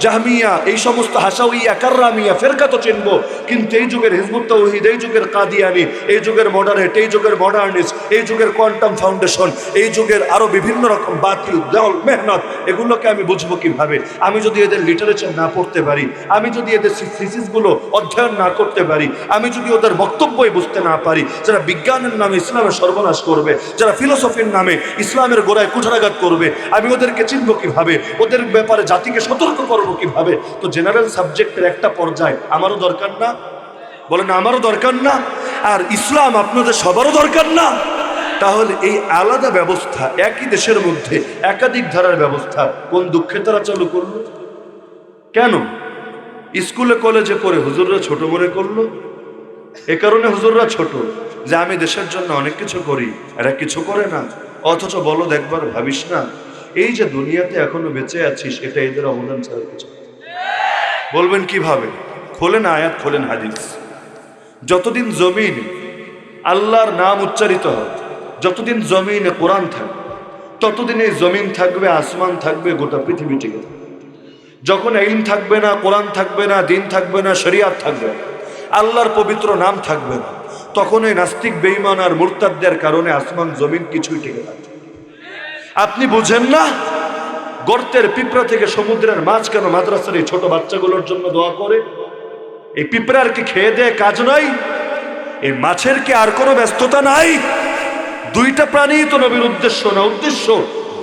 জাহমিয়া, এই সমস্ত হাসাউইয়া, কাররামিয়া ফেরকা তো চিনবো, কিন্তু এই যুগের হিজবুত তাওহীদ, এই যুগের কাদিয়ানি, এই যুগের মডারেট, এই যুগের মডার্নিস্ট, এই যুগের কোয়ান্টাম ফাউন্ডেশন, এই যুগের আরো বিভিন্ন রকম বাতিল দল মেহনত, এগুলোকে আমি বুঝবো কিভাবে? আমি যদি এদের লিটারেচার না পড়তে পারি, আমি যদি এদের থিসিসগুলো অধ্যয়ন না করতে পারি, আমি যদি ওদের বক্তব্যই বুঝতে না পারি, যারা বিজ্ঞানের নামে ইসলামের সর্বনাশ করবে, যারা ফিলোসফির নামে ইসলামের গোড়ায় কুঠারাঘাত করবে, আমি ওদেরকে চিনবো কিভাবে? ওদের ব্যাপারে জাতিকে সতর্ক করবো কিভাবে? তো জেনারেল সাবজেক্টের একটা পর্যায়ে আমারও দরকার না? বলেন আমারও দরকার না? আর ইসলাম আপনাদের সবারও দরকার না? তাহলে এই আলাদা ব্যবস্থা একই দেশের মধ্যে একাধিক ধারার ব্যবস্থা কোন দুঃখে তারা চালু করলো? কেন? স্কুলে কলেজে পড়ে হুজুররা ছোট মনে করলো। এ কারণে হুজুররা ছোট যে আমি দেশের জন্য অনেক কিছু করি, এরা কিছু করে না। অথচ বলো একবার ভাবিস না এই যে দুনিয়াতে এখনো বেঁচে আছিস এটা এদের অবদান ছাড়া কিছু। বলবেন কিভাবে? খোলেন আয়াত, খোলেন হাদিস। যতদিন জমিন আল্লাহর নাম উচ্চারিত হয়, যতদিন জমিনে কোরআন থাকবে, ততদিন এই জমিন থাকবে, আসমান থাকবে, গোটা পৃথিবী টিকে থাকবে। যখন ইলম থাকবে না, কোরআন থাকবে না, দিন থাকবে না, শরিয়াত থাকবে না, আল্লাহর পবিত্র নাম থাকবে না, তখন এই নাস্তিক বেঈমান আর মুরতাদদের কারণে আসমান জমিন কিছুই টিকে থাকে। আপনি বুঝেন না গর্তের পিঁপড়া থেকে সমুদ্রের মাছ কেন মাদ্রাসার এই ছোট বাচ্চাগুলোর জন্য দোয়া করে? এই পিঁপড়ার কি খেয়ে দেয়ে কাজ নাই? এই মাছের কি আর কোনো ব্যস্ততা নাই? দুইটা প্রাণী তো নবীর উদ্দেশ্য না, উদ্দেশ্য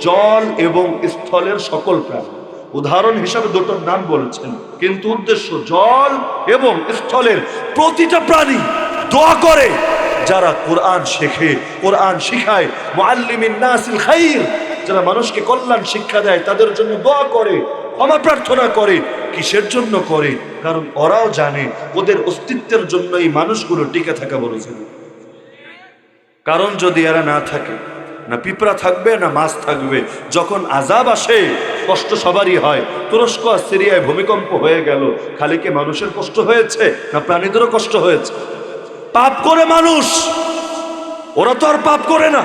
জল এবং স্থলের সকল প্রাণী। উদাহরণ হিসাবে দুটোর নাম বলেছেন, কিন্তু উদ্দেশ্য জল এবং স্থলের প্রতিটা প্রাণী দোয়া করে। যারা কোরআন শেখে, কোরআন শিখায়, মুআল্লিমিন নাসিল খাইর, যারা মানুষকে কল্যাণ শিক্ষা দেয়, তাদের জন্য দোয়া করে, ক্ষমা প্রার্থনা করে। কিসের জন্য করে? কারণ ওরাও জানে ওদের অস্তিত্বের জন্য এই মানুষগুলো টিকে থাকা বলেছিল। কারণ যদি এরা না থাকে, না পিঁপড়া থাকবে না মাছ থাকবে। যখন আযাব আসে কষ্ট সবারই হয়। তুরস্ক আর সিরিয়ায় ভূমিকম্প হয়ে গেল, খালি কি মানুষের কষ্ট হয়েছে না প্রাণীদেরও কষ্ট হয়েছে? পাপ করে মানুষ, ওরা তো আর পাপ করে না।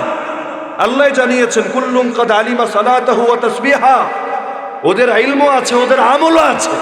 আল্লাহ জানিয়েছেন কুল্লুম কাদ আলিমা সালাতাহু ওয়া তাসবিহা, ওদের ইলমও আছে, ওদের আমলও আছে।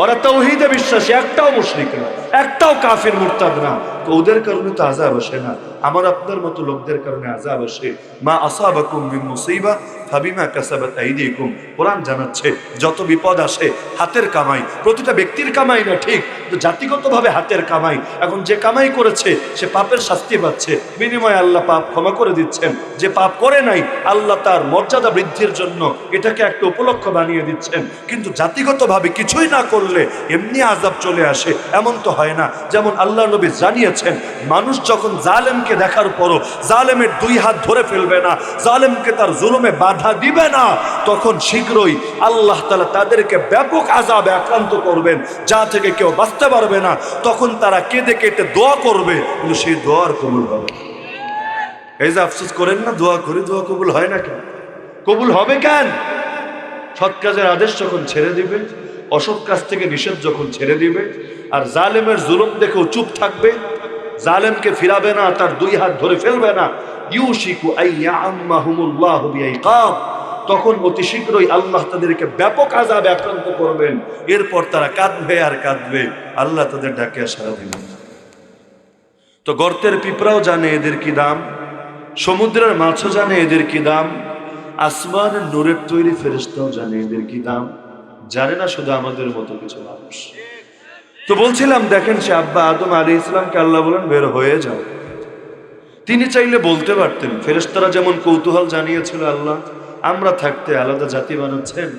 ওরা তাওহীদে বিশ্বাসী, একটাও মুশরিক না, একটাও কাফির মুরতাদ না। তো ওদের কারণে তো আযাব আসে না, আমার আপনার মতো লোকদের কারণে আযাব আসে। মা আসাবাকুম মিন মুসিবা ফাবিমা কাসাবাত আইদিকুম। কোরআন জানাচ্ছে যত বিপদ আসে হাতের কামাই, প্রতিটা ব্যক্তির কামাই না ঠিক, তো জাতিগতভাবে হাতের কামাই। এখন যে কামাই করেছে সে পাপের শাস্তি পাচ্ছে, বিনিময়ে আল্লাহ পাপ ক্ষমা করে দিচ্ছেন। যে পাপ করে নাই আল্লাহ তার মর্যাদা বৃদ্ধির জন্য এটাকে একটা উপলক্ষ বানিয়ে দিচ্ছেন। কিন্তু জাতিগতভাবে কিছুই না করলে এমনি আযাব চলে আসে, এমন তো হয় না। যেমন আল্লাহ নবী জানিয়েছেন, মানুষ যখন জালেমকে দেখার পরও জালেমের দুই হাত ধরে ফেলবে না, জালেমকে তার জুলুমে বাধা দিবে না, তখন শীঘ্রই আল্লাহ তাআলা তাদেরকে ব্যাপক আযাবে আক্রান্ত করবেন, যা থেকে কেউ বাঁচতে পারবে না। তখন তারা কেঁদে কেটে দোয়া করবে, কিন্তু সেই দোয়ার কবুল হবে। এই যে আফসোস করেন না, দোয়া করি, দোয়া কবুল হয় না কেন? কবুল হবে কেন? সৎ কাজের আদেশ যখন ছেড়ে দিবে, অসৎ কাজ থেকে নিষেধ যখন ছেড়ে দিবে, আর জালেমের জুলুম দেখেও চুপ থাকবে, জালেমকে ফিরাবে না, তার দুই হাত ধরে ফেলবে না, ইউশিকু আইয়াম্মাহুমুল্লাহু বিইকাব, তখন অতি শীঘ্রই আল্লাহ তাদেরকে ব্যাপক আযাবে আক্রান্ত করবেন। এরপর তারা কাঁদবে আর কাঁদবে, আল্লাহ তাদের ডাকে সাড়া দিবেন। তো গর্তের পিঁপড়াও জানে এদের কি দাম, সমুদ্রের মাছও জানে এদের কি দাম, আসমানের নূরের তৈরি ফেরেশতাও জানে এদের কি দাম। জানে না শুধু আমাদের মতো কিছু মানুষ। তো বলছিলাম, দেখেন সে আব্বা আদম আলাইহিস সালামকে আল্লাহ বলেন বের হয়ে যাও। তিনি চাইলে বলতে পারতেন, ফেরেশতারা যেমন কৌতূহল জানিয়েছিল আল্লাহ আমরা থাকতে আলাদা জাতি বানাচ্ছেন,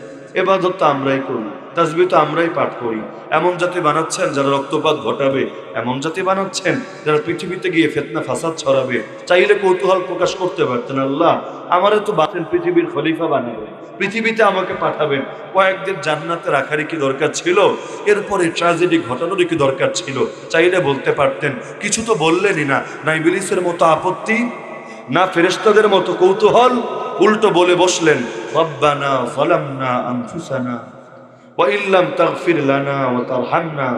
ইবাদত তো আমরাই করি, তাসবিহ তো আমরাই পাঠ করি, এমন জাতি বানাচ্ছেন যারা রক্তপাত ঘটাবে, এমন জাতি বানাচ্ছেন যারা পৃথিবীতে গিয়ে ফিতনা ফাসাদ ছড়াবে। চাইলে কৌতূহল প্রকাশ করতে পারতেন, আল্লাহ আমারে তো বাতেন পৃথিবীর খলিফা বানাবেন, পৃথিবীতে আমাকে পাঠাবেন, কয়েকদিন জান্নাতে রাখারই কি দরকার ছিল? এরপরে ট্র্যাজেডি ঘটানোরই কি দরকার ছিল? চাইলে বলতে পারতেন, কিছু তো বললেনই না। না ইবলিসের মতো আপত্তি, না ফেরেশতাদের মতো কৌতূহল, উল্টো বলে বসলেন রব্বানা যালামনা আনফুসানা ওয়া ইল্লাম তাগফির লানা ওয়া তারহামনা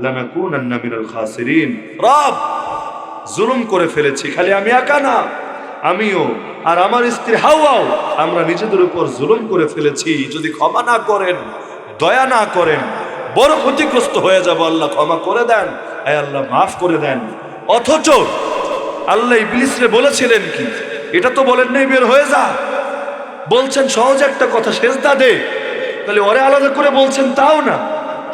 লানাকুনান্না মিনাল খাসিরিন। রব, জুলুম করে ফেলেছি, খালি আমি একা না, আমিও আর আমার স্ত্রী হাওয়াও, আমরা নিজেদের উপর জুলুম করে ফেলেছি। যদি ক্ষমা না করেন, দয়া না করেন, বড় ক্ষতিগ্রস্ত হয়ে যাব। আল্লাহ ক্ষমা করে দেন, আয় আল্লাহ মাফ করে দেন। অথচ আল্লাহ ইবলিসরে বলেছিলেন কি? এটা তো বলেন নাই বের হয়ে যা, বলছেন সহজ একটা কথা, সেজদা দে। তাহলে ওরে আলাদা করে বলছেন তাও না,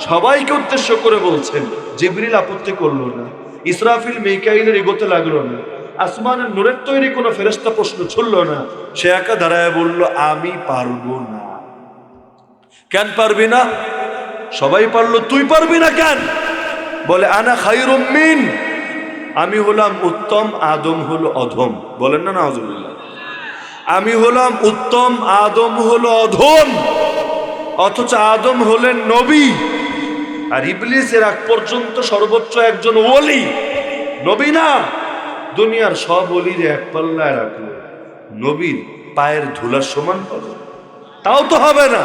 সবাইকে উদ্দেশ্য করে বলছেন। জিবরিল আপত্তি করলো না, ইসরাফিল মিকাইলের এগোতে লাগলো না, আসমানের নূরের তৈরি কোনো ফেরেশতা প্রশ্ন ছুড়ল না। সে একা দাঁড়ায় বলল আমি পারবো না। কেন পারবি না? সবাই পারলো, তুই পারবি না কেন? বলে আনা খায়রুম মিন, আমি হলাম উত্তম, আদম হলো অধম। বলেন না নাউজুবিল্লাহ। আমি হলাম উত্তম, আদম হলো অধম। অথচ আদম হলেন নবী, আর ইবলিস এর আগ পর্যন্ত সর্বোচ্চ একজন ওলি, নবী না। দুনিয়ার সব ওলির এক পাল্লায় রাখলো, নবীর পায়ের ধুলার সমান পাবে, তাও তো হবে না।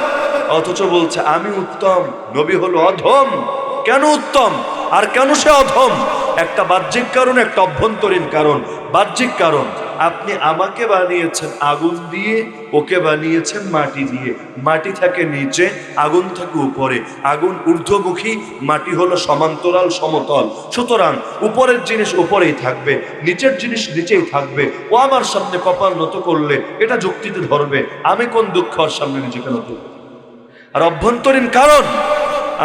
অথচ বলছে আমি উত্তম, নবী হলো অধম। কেন উত্তম আর কেন সে অধম? একটা বাহ্যিক কারণ, একটা অভ্যন্তরীণ কারণ। বাহ্যিক কারণ, আপনি আমাকে বানিয়েছেন আগুন দিয়ে, ওকে বানিয়েছেন মাটি দিয়ে। মাটি থাকে নিচে, আগুন থাকে উপরে। আগুন ঊর্ধ্বমুখী, মাটি হলো সমান্তরাল সমতল। সুতরাং উপরের জিনিস উপরেই থাকবে, নিচের জিনিস নিচেই থাকবে। ও আমার সামনে কপাল নত করলে এটা যুক্তিতে ধরবে, আমি কোন দুঃখের সামনে নিজেকে নত করব? আর অভ্যন্তরীণ কারণ,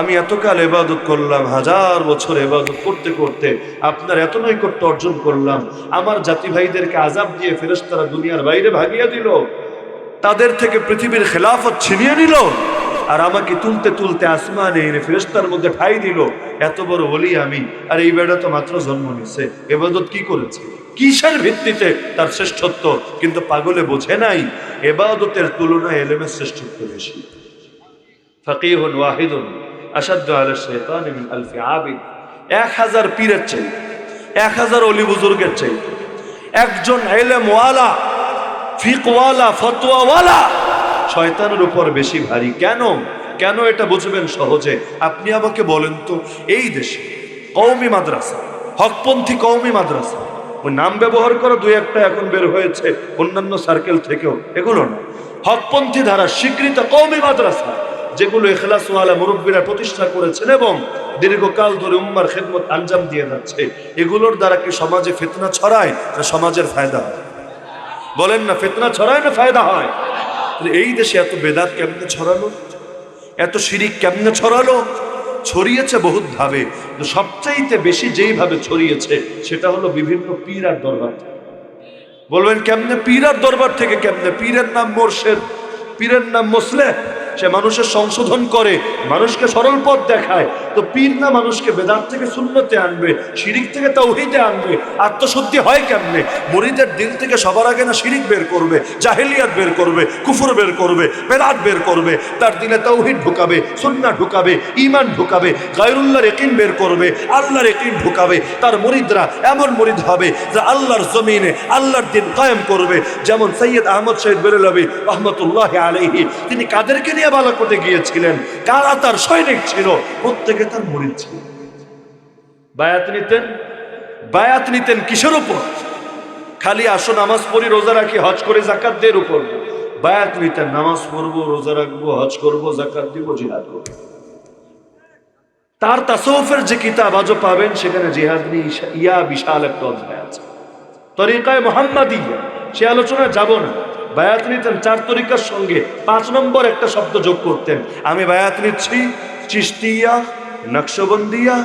আমি এতকাল ইবাদত করলাম, 1000 বছর ইবাদত করতে করতে আপনার এত নৈকট্য অর্জন করলাম, আমার জাতি ভাইদেরকে আযাব দিয়ে ফেরেশতারা দুনিয়ার বাইরে ভাগিয়ে দিল, তাদের থেকে পৃথিবীর খেলাফত ছিনিয়ে নিল, আর আমাকে তুলতে তুলতে আসমানে এনে ফেরেশতার মধ্যে ঠাই দিল। এত বড় ওলি আমি, আর এই বেটা তো মাত্র জন্ম নিছে, ইবাদত কি করেছে, কিসের ভিত্তিতে তার শ্রেষ্ঠত্ব? কিন্তু পাগলে বোঝে নাই ইবাদতের তুলনায় ইলমের শ্রেষ্ঠত্ব বেশি। ফাকিহুন ওয়াহিদুন আশাদ্দু আলা শাইতানি মিন আলফি আবিদ। 1000 পীরের চাই, 1000 ওলি বুজুর্গের চাই, একজন ইলমওয়ালা, ফিকওয়ালা, ফতোয়াওয়ালা শয়তানের উপর বেশি ভারী। কেন? কেন এটা বুঝবেন সহজে। আপনি আমাকে বলেন তো, এই দেশে কওমি মাদ্রাসা, হকপন্থী কওমি মাদ্রাসা, ওই নাম ব্যবহার করা দুই একটা এখন বের হয়েছে অন্যান্য সার্কেল থেকেও, এগুলো না, হকপন্থী ধারা স্বীকৃত কওমি মাদ্রাসা যেগুলো ইখলাসওয়ালা মুরব্বীরা প্রতিষ্ঠা করেছেন এবং দীর্ঘকাল ধরে উম্মার খেদমত আঞ্জাম দিয়ে যাচ্ছে, এগুলোর দ্বারা কি সমাজে ফিতনা ছড়ায় না সমাজের ফায়দা হয়? বলেন না, ফিতনা ছড়ায় না ফায়দা হয়? এই দেশে এত বেদাত কেমনে ছড়ালো, এত শিরিক কেমনে ছড়ালো? ছড়িয়েছে বহুত ভাবে, কিন্তু সবচাইতে বেশি যেইভাবে ছড়িয়েছে সেটা হলো বিভিন্ন পীর আর দরবার থেকে। বলবেন কেমনে? পীর আর দরবার থেকে কেমনে? পীরের নাম মোরশেদ, পীরের নাম মুসলেহ, সে মানুষের সংশোধন করে, মানুষকে সরল পথ দেখায়। তো পীর না মানুষকে বেদাত থেকে সুন্নতে আনবে, শিরিক থেকে তাওহীদে আনবে। আত্মশুদ্ধি হয় কেমনে? মুরিদের দিল থেকে সবার আগে না শিরিক বের করবে, জাহেলিয়াত বের করবে, কুফর বের করবে, বেদাত বের করবে, তার দিলে তাওহীদ ঢুকাবে, সুন্নাহ ঢুকাবে, ঈমান ঢুকাবে, গায়রুল্লাহর ইয়াকিন বের করবে, আল্লাহর ইয়াকিন ঢুকাবে। তার মুরিদরা এমন মুরিদ হবে যে আল্লাহর জমিনে আল্লাহর দিন কায়েম করবে। যেমন সৈয়দ আহমদ শহীদ বেরেলভী রহমতুল্লাহি আলাইহি, তিনি কাদেরকে নিয়ে বালাকোটে গিয়েছিলেন, কারা তার সৈনিক ছিল, প্রত্যেকে তার মুরিদ ছিল। বায়াত নিতেন, বায়াত নিতেন কিসের উপর? খালি আসো নামাজ পড়ি, রোজা রাখি, হজ করে জাকাত দেওয়ার উপর। বায়াত নিতেন নামাজ পড়বো, রোজা রাখবো, হজ করবো, জাকাত দিব, জিহাদ করবো। তার তাসাউফের যে কিতাব আজও পাবেন, সেখানে জিহাদ নিয়ে ইয়া বিশাল একটা অধ্যায় আছে, তরিকায়ে মুহাম্মাদিয়া। সে আলোচনায় যাব না। বায়াত নিতেন 4 তরিকার সঙ্গে 5 নম্বর একটা শব্দ যোগ করতেন। আমি বায়াত নিচ্ছি চিশতিয়া, নকশবন্দিয়া,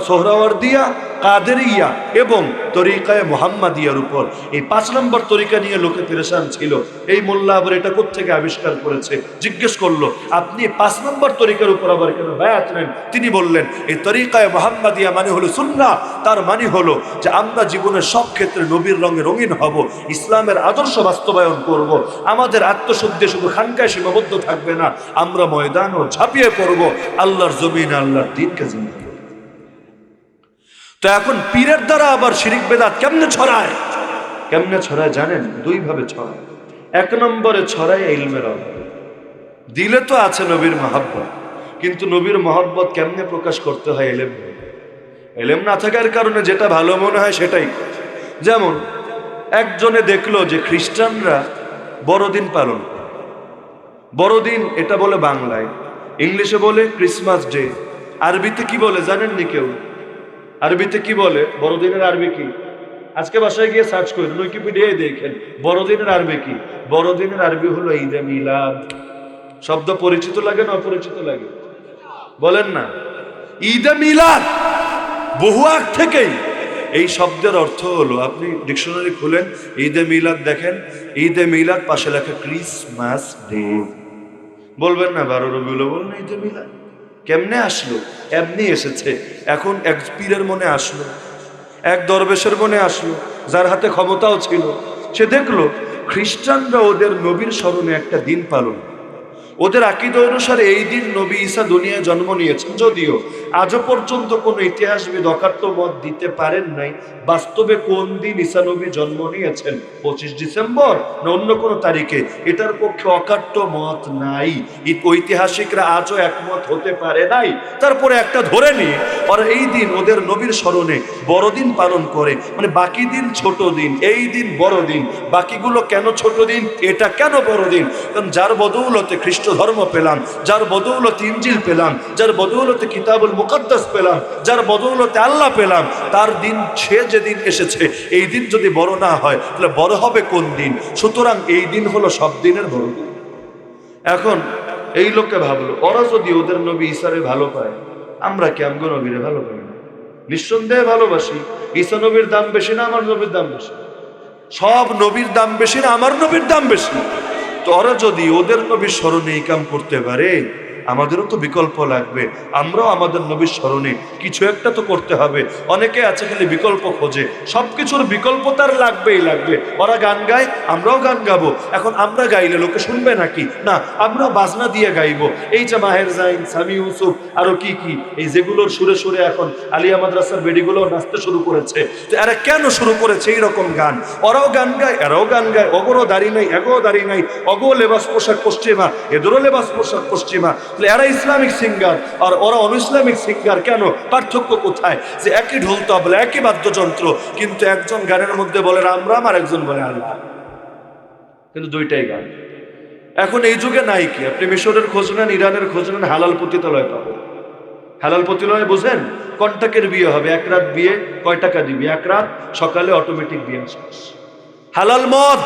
সোহরাওয়ার্দিয়া, কাদেরিয়া এবং তরিকায়ে মুহাম্মাদিয়ার উপর। এই 5 নম্বর তরিকা নিয়ে লোকে পেরেশান ছিল। এই মোল্লা আবার এটা কোত্থেকে আবিষ্কার করেছে জিজ্ঞেস করলো, আপনি 5 নম্বর তরিকার উপর আবার কেন বায়াত নেন? তিনি বললেন, এই তরিকায়ে মুহাম্মাদিয়া মানে হলো সুন্নাহ। তার মানে হলো যে আমরা জীবনের সব ক্ষেত্রে নবীর রঙে রঙিন হব, ইসলামের আদর্শ বাস্তবায়ন করব। আমাদের আত্মশুদ্ধি শুধু খানকায় সীমাবদ্ধ থাকবে না, আমরা ময়দানও ঝাঁপিয়ে পড়ব, আল্লাহর জমিনে আল্লাহর দ্বীনকে জিন্দা। তো এখন পীরের দ্বারা আবার শিরিক বেদাত কেমনে ছড়ায়? কেমনে ছড়ায় জানেন? 2 ভাবে ছড়ায়। 1 নম্বরে ছড়ায় ইলমের অভাবে। দিলে তো আছে নবীর মহব্বত, কিন্তু নবীর মহব্বত কেমনে প্রকাশ করতে হয়? ইলম। ইলম না থাকার কারণে যেটা ভালো মনে হয় সেটাই করে। যেমন একজনে দেখলো যে খ্রিস্টানরা বড়দিন পালন করে। বড়দিন এটা বলে বাংলায়, ইংলিশে বলে ক্রিসমাস ডে। আরবিতে কি বলে জানেননি কেউ? আরবিতে কি বলে? বড়দিনের আরবি কি? আজকে বাসায় গিয়ে সার্চ করুন, উইকিপিডিয়ায় দেখেন বড়দিনের আরবি কি। বড়দিনের আরবি হলো ঈদে মিলাদ। শব্দ পরিচিত লাগে না অপরিচিত লাগে? বলেন না। ঈদে মিলাদ বহু আগ থেকেই এই শব্দের অর্থ হলো, আপনি ডিকশনারি খুলেন, ঈদে মিলাদ দেখেন, ঈদে মিলাদ পাশে লেখা ক্রিসমাস ডে। বলবেন না 12 রবিউল আউয়াল না ঈদে মিলাদ? কেমনে আসলো? এমনি এসেছে। এখন এক পীরের মনে আসলো, এক দরবেশের মনে আসলো, যার হাতে ক্ষমতাও ছিল। সে দেখলো খ্রিস্টানরা ওদের নবীর স্মরণে একটা দিন পালন, ওদের আকীদা অনুসারে এই দিন নবী ঈসা দুনিয়ায় জন্ম নিয়েছেন, যদিও আজও পর্যন্ত কোনো ইতিহাসবিদ অকাট্য মত দিতে পারেন নাই বাস্তবে কোন দিন ঈসা নবী জন্ম নিয়েছেন, 25 ডিসেম্বর না অন্য কোনো তারিখে। এটার পক্ষে অকাট্য মত নাই, ঐতিহাসিকরা আজও একমত হতে পারে নাই। তারপরে একটা ধরে নিয়ে ওরা এই দিন ওদের নবীর স্মরণে বড়দিন পালন করে, মানে বাকি দিন ছোট দিন, এই দিন বড় দিন। বাকিগুলো কেন ছোট দিন, এটা কেন বড় দিন? কারণ যার বদৌলতে খ্রিস্ট ধর্ম পেলাম, যার বদৌলতে ইনজিল পেলাম, যার বদৌলতে কিতাবুল মুকাদ্দাস পেলাম, যার বদৌলতে আল্লাহ পেলাম, তার দিন সে যেদিন এসেছে এই দিন যদি বড় না হয় তাহলে বড় হবে কোন দিন? সুতরাং এই দিন হলো সব দিনের বড় দিন। এখন এই লোকে ভাবলো ওরা যদি ওদের নবী ঈসারে ভালো পায়, আমরা কি আমগো নবীরে ভালো পাই না? নিঃসন্দেহে ভালোবাসি। ঈসা নবীর দাম বেশি না আমার নবীর দাম বেশি? সব নবীর দাম বেশি না আমার নবীর দাম বেশি? তো ওরা যদি ওদের নবীর স্মরণে এই কাম করতে পারে, আমাদেরও তো বিকল্প লাগবে। আমরাও আমাদের নবীর স্মরণে কিছু একটা তো করতে হবে। অনেকে আছে খালি বিকল্প খোঁজে, সবকিছুর বিকল্প তার লাগবেই লাগবে। ওরা গান গায়, আমরাও গান গাবো। এখন আমরা গাইলে লোকে শুনবে নাকি? না, আমরাও বাজনা দিয়ে গাইবো। এই যে মাহের জাইন, সামি ইউসুফ, আরো কি কি, এই যেগুলোর সুরে সুরে এখন আলিয়া মাদ্রাসার বেডিগুলো নাচতে শুরু করেছে। তো এরা কেন শুরু করেছে এইরকম গান? ওরাও গান গায়, এরাও গান গায়। অগরও দাড়ি নাই, এগো দাড়ি নাই, অগো লেবাস পোশাক পশ্চিমা, এদেরও লেবাস পোশাক পশ্চিমা। এরা ইসলামিক সিঙ্গার আর ওরা অন ইসলামিক সিঙ্গার। কেন? পার্থক্য কোথায়? যে একই ঢোল তবলা, একই বাদ্যযন্ত্র, কিন্তু একজন গানের মধ্যে বলে রাম রাম আর একজন বলে আল্লাহ, কিন্তু দুইটাই গান। এখন এই যুগে নাই কি? আপনি মিশরের খোঁজ নেন, ইরানের খোঁজ নেন, হালাল পতিতালয় পাবেন। হালাল পতিতালয় বুঝেন? কন্টাকের বিয়ে হবে, এক রাত বিয়ে, কয় টাকা দিবি? এক রাত, সকালে অটোমেটিক বিয়ে শেষ। হালাল মদ,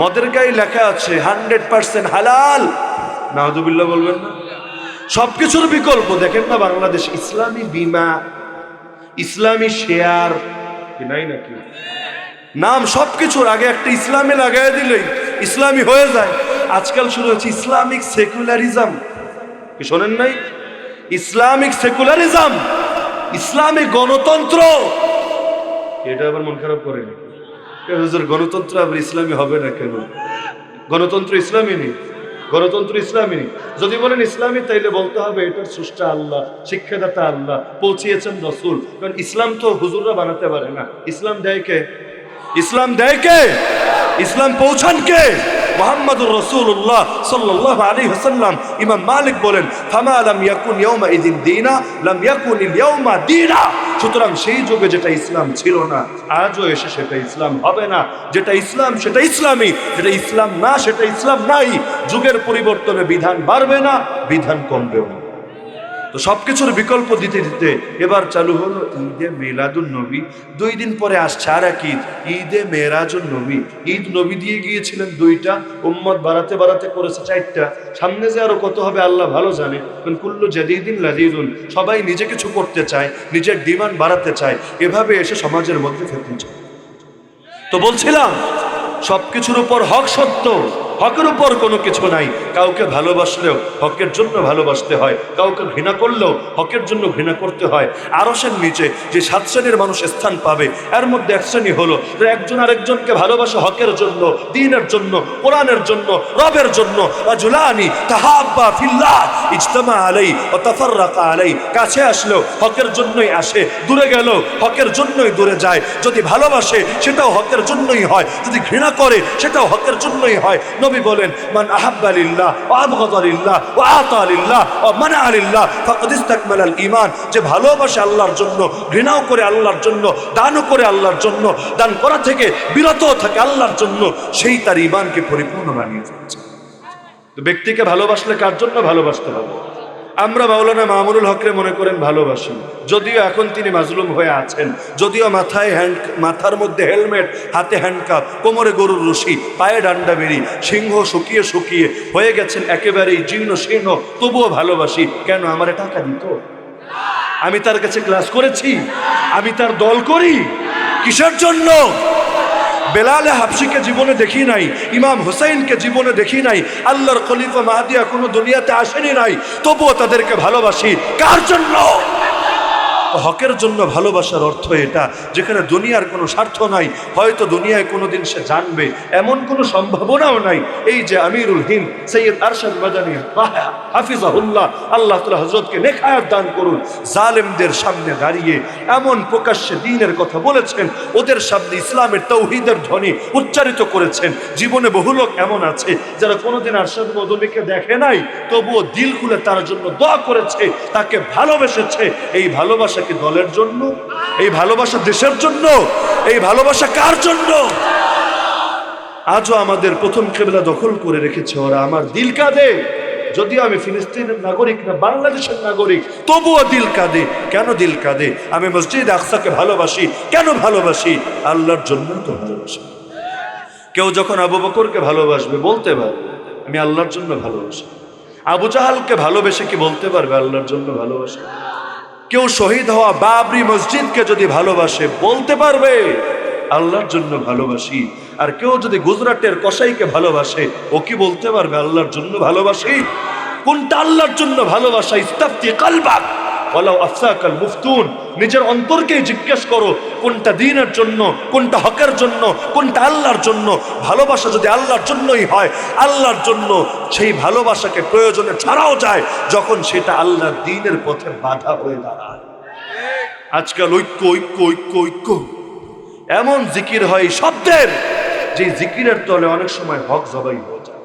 মদের গায়ে লেখা আছে 100% হালাল। নাউযুবিল্লাহ বলবেন না? সবকিছুর বিকল্প দেখেন না বাংলাদেশ, ইসলামী বীমা, ইসলামী শেয়ার, কি নাই নাকি নাম? সবকিছুর আগে একটা ইসলামী লাগাই দিলেই ইসলামী হয়ে যায়। আজকাল শুরু হয়েছে ইসলামিক সেকুলারিজম, কি শোনেন নাই? ইসলামিক সেকুলারিজম, ইসলামিক গণতন্ত্র। এটা আবার মন খারাপ করে নাকি? গণতন্ত্র আবার ইসলামী হবে না কেন? গণতন্ত্র ইসলামী নেই, গণতন্ত্র ইসলামী নেই। যদি বলেন ইসলামী, তাইলে বলতে হবে এটার স্রষ্টা আল্লাহ, শিক্ষাদাতা আল্লাহ, পৌঁছিয়েছেন রাসূল। কারণ ইসলাম তো হুজুররা বানাতে পারে না। ইসলাম দেয় কে? ইসলাম দেয় কে? ইসলাম পৌঁছান কে? মুহাম্মাদুর রাসূলুল্লাহ সাল্লাল্লাহু আলাইহি ওয়াসাল্লাম। ইমাম মালিক বলেন, ফামা লাম ইয়াকুন ইয়াউমা ইযিন দীনা লাম ইয়াকুনিল ইয়াউমা দীনা। সুতরাং সেই যুগে যেটা ইসলাম ছিল না, আজও এসে সেটা ইসলাম হবে না। যেটা ইসলাম সেটা ইসলামী, যেটা ইসলাম না সেটা ইসলাম নাই। যুগের পরিবর্তনে বিধান বাড়বে না, বিধান কমবেও না। তো সবকিছুর বিকল্প দিতে দিতে এবার চালু হলো ঈদে মিলাদুন নবী। 2 দিন পরে আসছে আর এক ঈদ, ঈদে মেরাজুন নবী। ঈদ নবী দিয়ে গিয়েছিলেন 2টা, উম্মত বাড়াতে বাড়াতে করেছে 4টা। সামনে যে আরো কত হবে আল্লাহ ভালো জানে। কারণ কুল্লু জাদিদিন লাযীজুন, সবাই নিজে কিছু করতে চায়, নিজের ডিমান্ড বাড়াতে চায়, এভাবে এসে সমাজের মধ্যে ফেলতে চায়। তো বলছিলাম সবকিছুর উপর হক সত্য, হকের উপর কোনো কিছু নাই। কাউকে ভালোবাসলেও হকের জন্য ভালোবাসতে হয়, কাউকে ঘৃণা করলেও হকের জন্য ঘৃণা করতে হয়। আরশের নিচে যে 7 শ্রেণীর মানুষ স্থান পাবে, এর মধ্যে এক শ্রেণী হলো যে একজন আরেকজনকে ভালোবাসে হকের জন্য, দ্বীনের জন্য, কোরআনের জন্য, রবের জন্য। রাজুলানি তাহাব্বা ফিল্লাহ ইজতামা আলাই ওয়া তাফাররাকা আলাই। কাছে আসলেও হকের জন্যই আসে, দূরে গেলেও হকের জন্যই দূরে যায়। যদি ভালোবাসে সেটাও হকের জন্যই হয়, যদি ঘৃণা করে সেটাও হকের জন্যই হয়। নবী বলেন, মান আহাব্বা লিল্লাহ ওয়া আবগাদা লিল্লাহ ওয়া আতা লিল্লাহ ওয়া মানা লিল্লাহ ফাকাদ ইসতাকমালাল ঈমান। যে ভালোবাসে আল্লাহর জন্য, ঘৃণাও করে আল্লাহর জন্য, দানও করে আল্লাহর জন্য, দান করা থেকে বিরত থাকে আল্লাহর জন্য, সেই তার ঈমানকে পরিপূর্ণ বানিয়ে দিচ্ছে। তো ব্যক্তিকে ভালোবাসলে কার জন্য ভালোবাসতে হবে? আমরা মাওলানা মামুনুল হকরে মনে করেন ভালোবাসি, যদিও এখন তিনি মাজলুম হয়ে আছেন, যদিও মাথার মধ্যে হেলমেট, হাতে হ্যান্ডকাপ, কোমরে গরুর রশি, পায়ে ডান্ডা বেরি, সিংহ শুকিয়ে শুকিয়ে হয়ে গেছেন একেবারেই জীর্ণ শীর্ণ, তবুও ভালোবাসি। কেন? আমারে টাকা দিত, আমি তার কাছে ক্লাস করেছি, আমি তার দল করি। কিসের জন্য? বেলালে হাবশিকে জীবনে দেখি নাই, ইমাম হুসাইনকে জীবনে দেখি নাই, আল্লাহর খলিফা মাহদী এখনো দুনিয়াতে আসেনি নাই, তবুও তাদেরকে ভালোবাসি। কার জন্য? হকের জন্য ভালোবাসার অর্থ এটা, যেখানে দুনিয়ার কোনো স্বার্থ নাই, হয়তো দুনিয়ায় কোনোদিন সে জানবে এমন কোনো সম্ভাবনাও নাই। এই যে আমিরুল হিন্দ সৈয়দ আরশাদ মাদানী হাফিজাহুল্লাহ, আল্লাহ তাআলা হযরতকে নেক হায়াত দান করুন, জালেমদের সামনে দাঁড়িয়ে এমন প্রকাশ্যে দ্বীনের কথা বলেছেন, ওদের সামনে ইসলামের তাওহীদের ধ্বনি উচ্চারিত করেছেন। জীবনে বহু লোক এমন আছে যারা কোনোদিন আরশাদ মদনীকে দেখে নাই, তবুও দিল খুলে তার জন্য দোয়া করেছে, তাকে ভালোবেসেছে। এই ভালোবাসা কি দলের জন্য? এই ভালোবাসা দেশের জন্য? এই ভালোবাসা কার জন্য? আজও আমাদের প্রথম কিবলা দখল করে রেখেছে ওরা। আমার দিল কাঁদে, যদিও আমি ফিলিস্তিনের নাগরিক না, বাংলাদেশের নাগরিক, তবুও দিল কাঁদে। কেন দিল কাঁদে? আমি মসজিদ আকসাকে ভালোবাসি। কেন ভালোবাসি? আল্লাহর জন্য তো ভালোবাসি। কেউ যখন আবু বকরকে ভালোবাসবে বলতে পারবে আমি আল্লাহর জন্য ভালোবাসি। আবু জাহালকে ভালোবেসে কি বলতে পারবে আল্লাহর জন্য ভালোবাসি? কেউ শহীদ হওয়া বাবরি মসজিদকে যদি ভালোবাসে বলতে পারবে আল্লাহর জন্য ভালোবাসি। আর কেউ যদি গুজরাটের কসাইকে ভালোবাসে, ও কি বলতে পারবে আল্লাহর জন্য ভালোবাসি? কোনটা আল্লাহর জন্য ভালোবাসা? ইস্তাফতি কালবাক ওয়ালাউ আফসাকাল মুফতুন। নিজের অন্তরকে জিজ্ঞেস করো কোনটা দ্বীনের জন্য, কোনটা হকের জন্য, কোনটা আল্লাহর জন্য। ভালোবাসা যদি আল্লাহর জন্যই হয়, আল্লাহর জন্য, সেই ভালোবাসাকে প্রয়োজনে ছাড়াও যায় যখন সেটা আল্লাহর দ্বীনের পথে বাধা হয়ে দাঁড়ায়। আজকাল ঐক্য ঐক্য ঐক্য ঐক্য এমন জিকির হয় শব্দের, যে জিকিরের তলে অনেক সময় হক জবাই হয়ে যায়।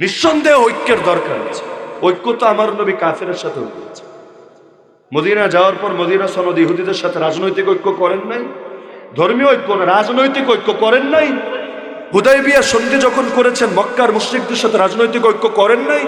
নিঃসন্দেহে ঐক্যের দরকার আছে। ঐক্য তো আমার নবী কাফেরের সাথে হয়েছে। মদিনা যাওয়ার পর মদিনা সনদ ইহুদিদের সাথে রাজনৈতিক ঐক্য করেন নাই, ধর্মীয় ঐক্য না, রাজনৈতিক ঐক্য করেন নাই। হুদায়বিয়া সন্ধি যখন করেছেন মক্কার মুশরিকদের সাথে রাজনৈতিক ঐক্য করেন নাই।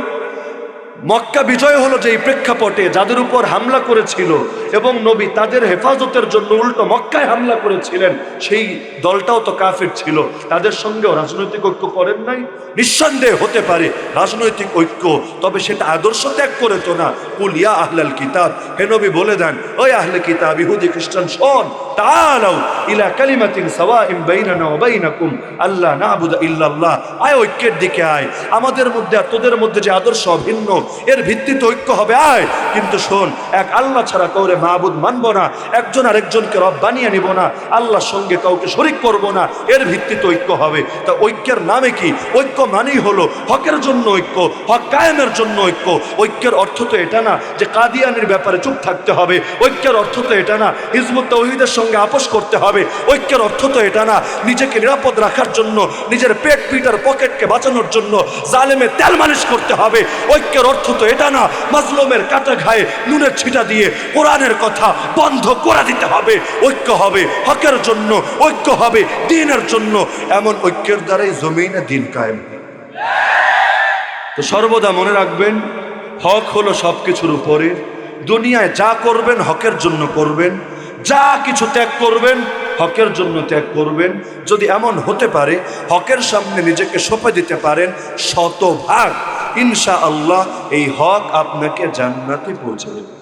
মক্কা বিজয় হলো যেই প্রেক্ষাপটে, যাদের উপর হামলা করেছিল এবং নবী তাদের হেফাজতের জন্য উল্টো মক্কায় হামলা করেছিলেন, সেই দলটাও তো কাফের ছিল, তাদের সঙ্গেও রাজনৈতিক ঐক্য করেন নাই। নিঃসন্দেহে হতে পারে রাজনৈতিক ঐক্য, তবে সেটা আদর্শ ত্যাগ করে তো না। কুল ইয়া আহলাল কিতাব, হে নবী বলে দেন, ওই আহলে কিতাব ইহুদি খ্রিস্টান, শোন, তাআলাউ ইলা কালিমাতিন সাওয়াইন বাইনানা ওয়া বাইনাকুম আল্লা না'বুদা ইল্লাল্লাহ। আয় ঐক্যের দিকে আয়। আমাদের মধ্যে আর তোদের মধ্যে যে আদর্শ ভিন্ন, এর ভিত্তিতে ঐক্য হবে, আয়। কিন্তু শোন, এক আল্লাহ ছাড়া কাউরে মাবুদ মানব না, একজন আরেকজনকে রব বানিয়ে নিব না, আল্লাহর সঙ্গে কাউকে শরীক করব না, এর ভিত্তিতে ঐক্য হবে। তা ঐক্যের নামে কি? ঐক্য মানেই হলো হকের জন্য ঐক্য, হক কায়েমের জন্য ঐক্য। ঐক্যের অর্থ তো এটা না যে কাদিয়ানির ব্যাপারে চুপ থাকতে হবে। ঐক্যের অর্থ তো এটা না হিজবুত তাওহীদের সঙ্গে আপোষ করতে হবে। ঐক্যের অর্থ তো এটা না নিজেকে নিরাপদ রাখার জন্য, নিজের পেট পিট আর পকেটকে বাঁচানোর জন্য জালেমের তেল মালিশ করতে হবে। ঐক্যের অর্থ তো এটা না মাজলুমের কাটা ঘায়ে নুনের ছিটা দিয়ে কোরআনের কথা বন্ধ করে দিতে হবে। ঐক্য হবে হকের জন্য, ঐক্য হবে দ্বীনের জন্য। এমন ঐক্যের দ্বারাই জমিনে দ্বীন কায়েম। তো সর্বদা মনে রাখবেন, হক হলো সবকিছুর উপরে। দুনিয়ায় যা করবেন হকের জন্য করবেন, যা কিছু ত্যাগ করবেন হকের জন্য ত্যাগ করবেন। যদি এমন হতে পারে হকের সামনে নিজেকে সঁপে দিতে পারেন শতভাগ, ইনশাআল্লাহ এই হক আপনাকে জান্নাতে পৌঁছে দেবে।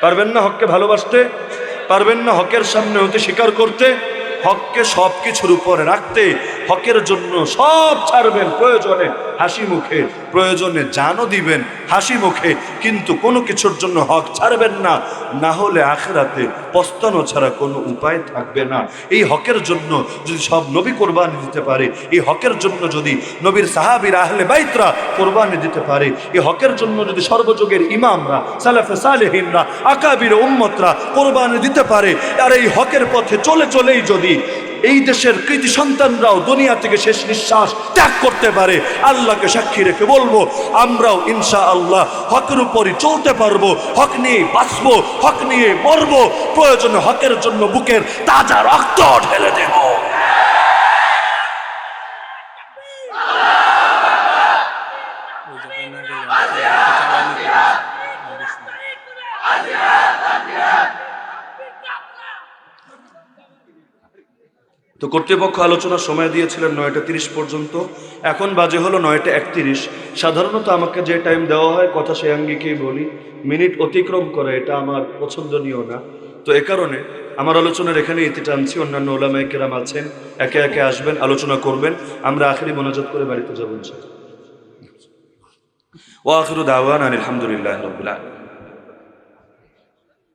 পারবেন না হককে ভালোবাসতে? পারবেন না হকের সামনে হতে স্বীকার করতে? হককে সব কিছুর উপরে রাখতে, হকের জন্য সব ছাড়বেন, প্রয়োজনে হাসি মুখে, প্রয়োজনে জানও দিবেন হাসি মুখে, কিন্তু কোনো কিছুর জন্য হক ছাড়বেন না। না হলে আখিরাতে পস্তানো ছাড়া কোনো উপায় থাকবে না। এই হকের জন্য যদি সব নবী কোরবানি দিতে পারে, এই হকের জন্য যদি নবীর সাহাবীরা আহলে বাইতরা কোরবানি দিতে পারে, এই হকের জন্য যদি সর্বযুগের ইমামরা সালাফে সালেহিনরা আকাবির উম্মতরা কোরবানি দিতে পারে, আর এই হকের পথে চলে চলেই যদি এই দেশের কৃতি সন্তানরাও দুনিয়া থেকে শেষ নিঃশ্বাস ত্যাগ করতে পারে, আল্লাহকে সাক্ষী রেখে বলবো আমরাও ইনশাআল্লাহ হকের উপরই চলতে পারবো, হক নিয়ে বাঁচবো, হক নিয়ে মরবো, প্রয়োজনে হকের জন্য বুকের তাজা রক্ত ঢেলে দেব। তো কর্তৃপক্ষ আলোচনার সময় দিয়েছিলেন 9টা 30 পর্যন্ত, এখন বাজে হলো 9টা 31। সাধারণত আমাকে যে টাইম দেওয়া হয় কথা সেই আঙ্গিকেই বলি, মিনিট অতিক্রম করে এটা আমার পছন্দনীয় না। তো এ কারণে আমার আলোচনার এখানে ইতি টানছি। অন্যান্য ওলামায়ে কেরাম আছেন, একে একে আসবেন, আলোচনা করবেন, আমরা আখিরি মোনাজাত করে বাড়িতে যাবো ইনশাআল্লাহ। ওয়া আখিরু দাওয়ানা আলহামদুলিল্লাহি রাব্বিল আলামিন।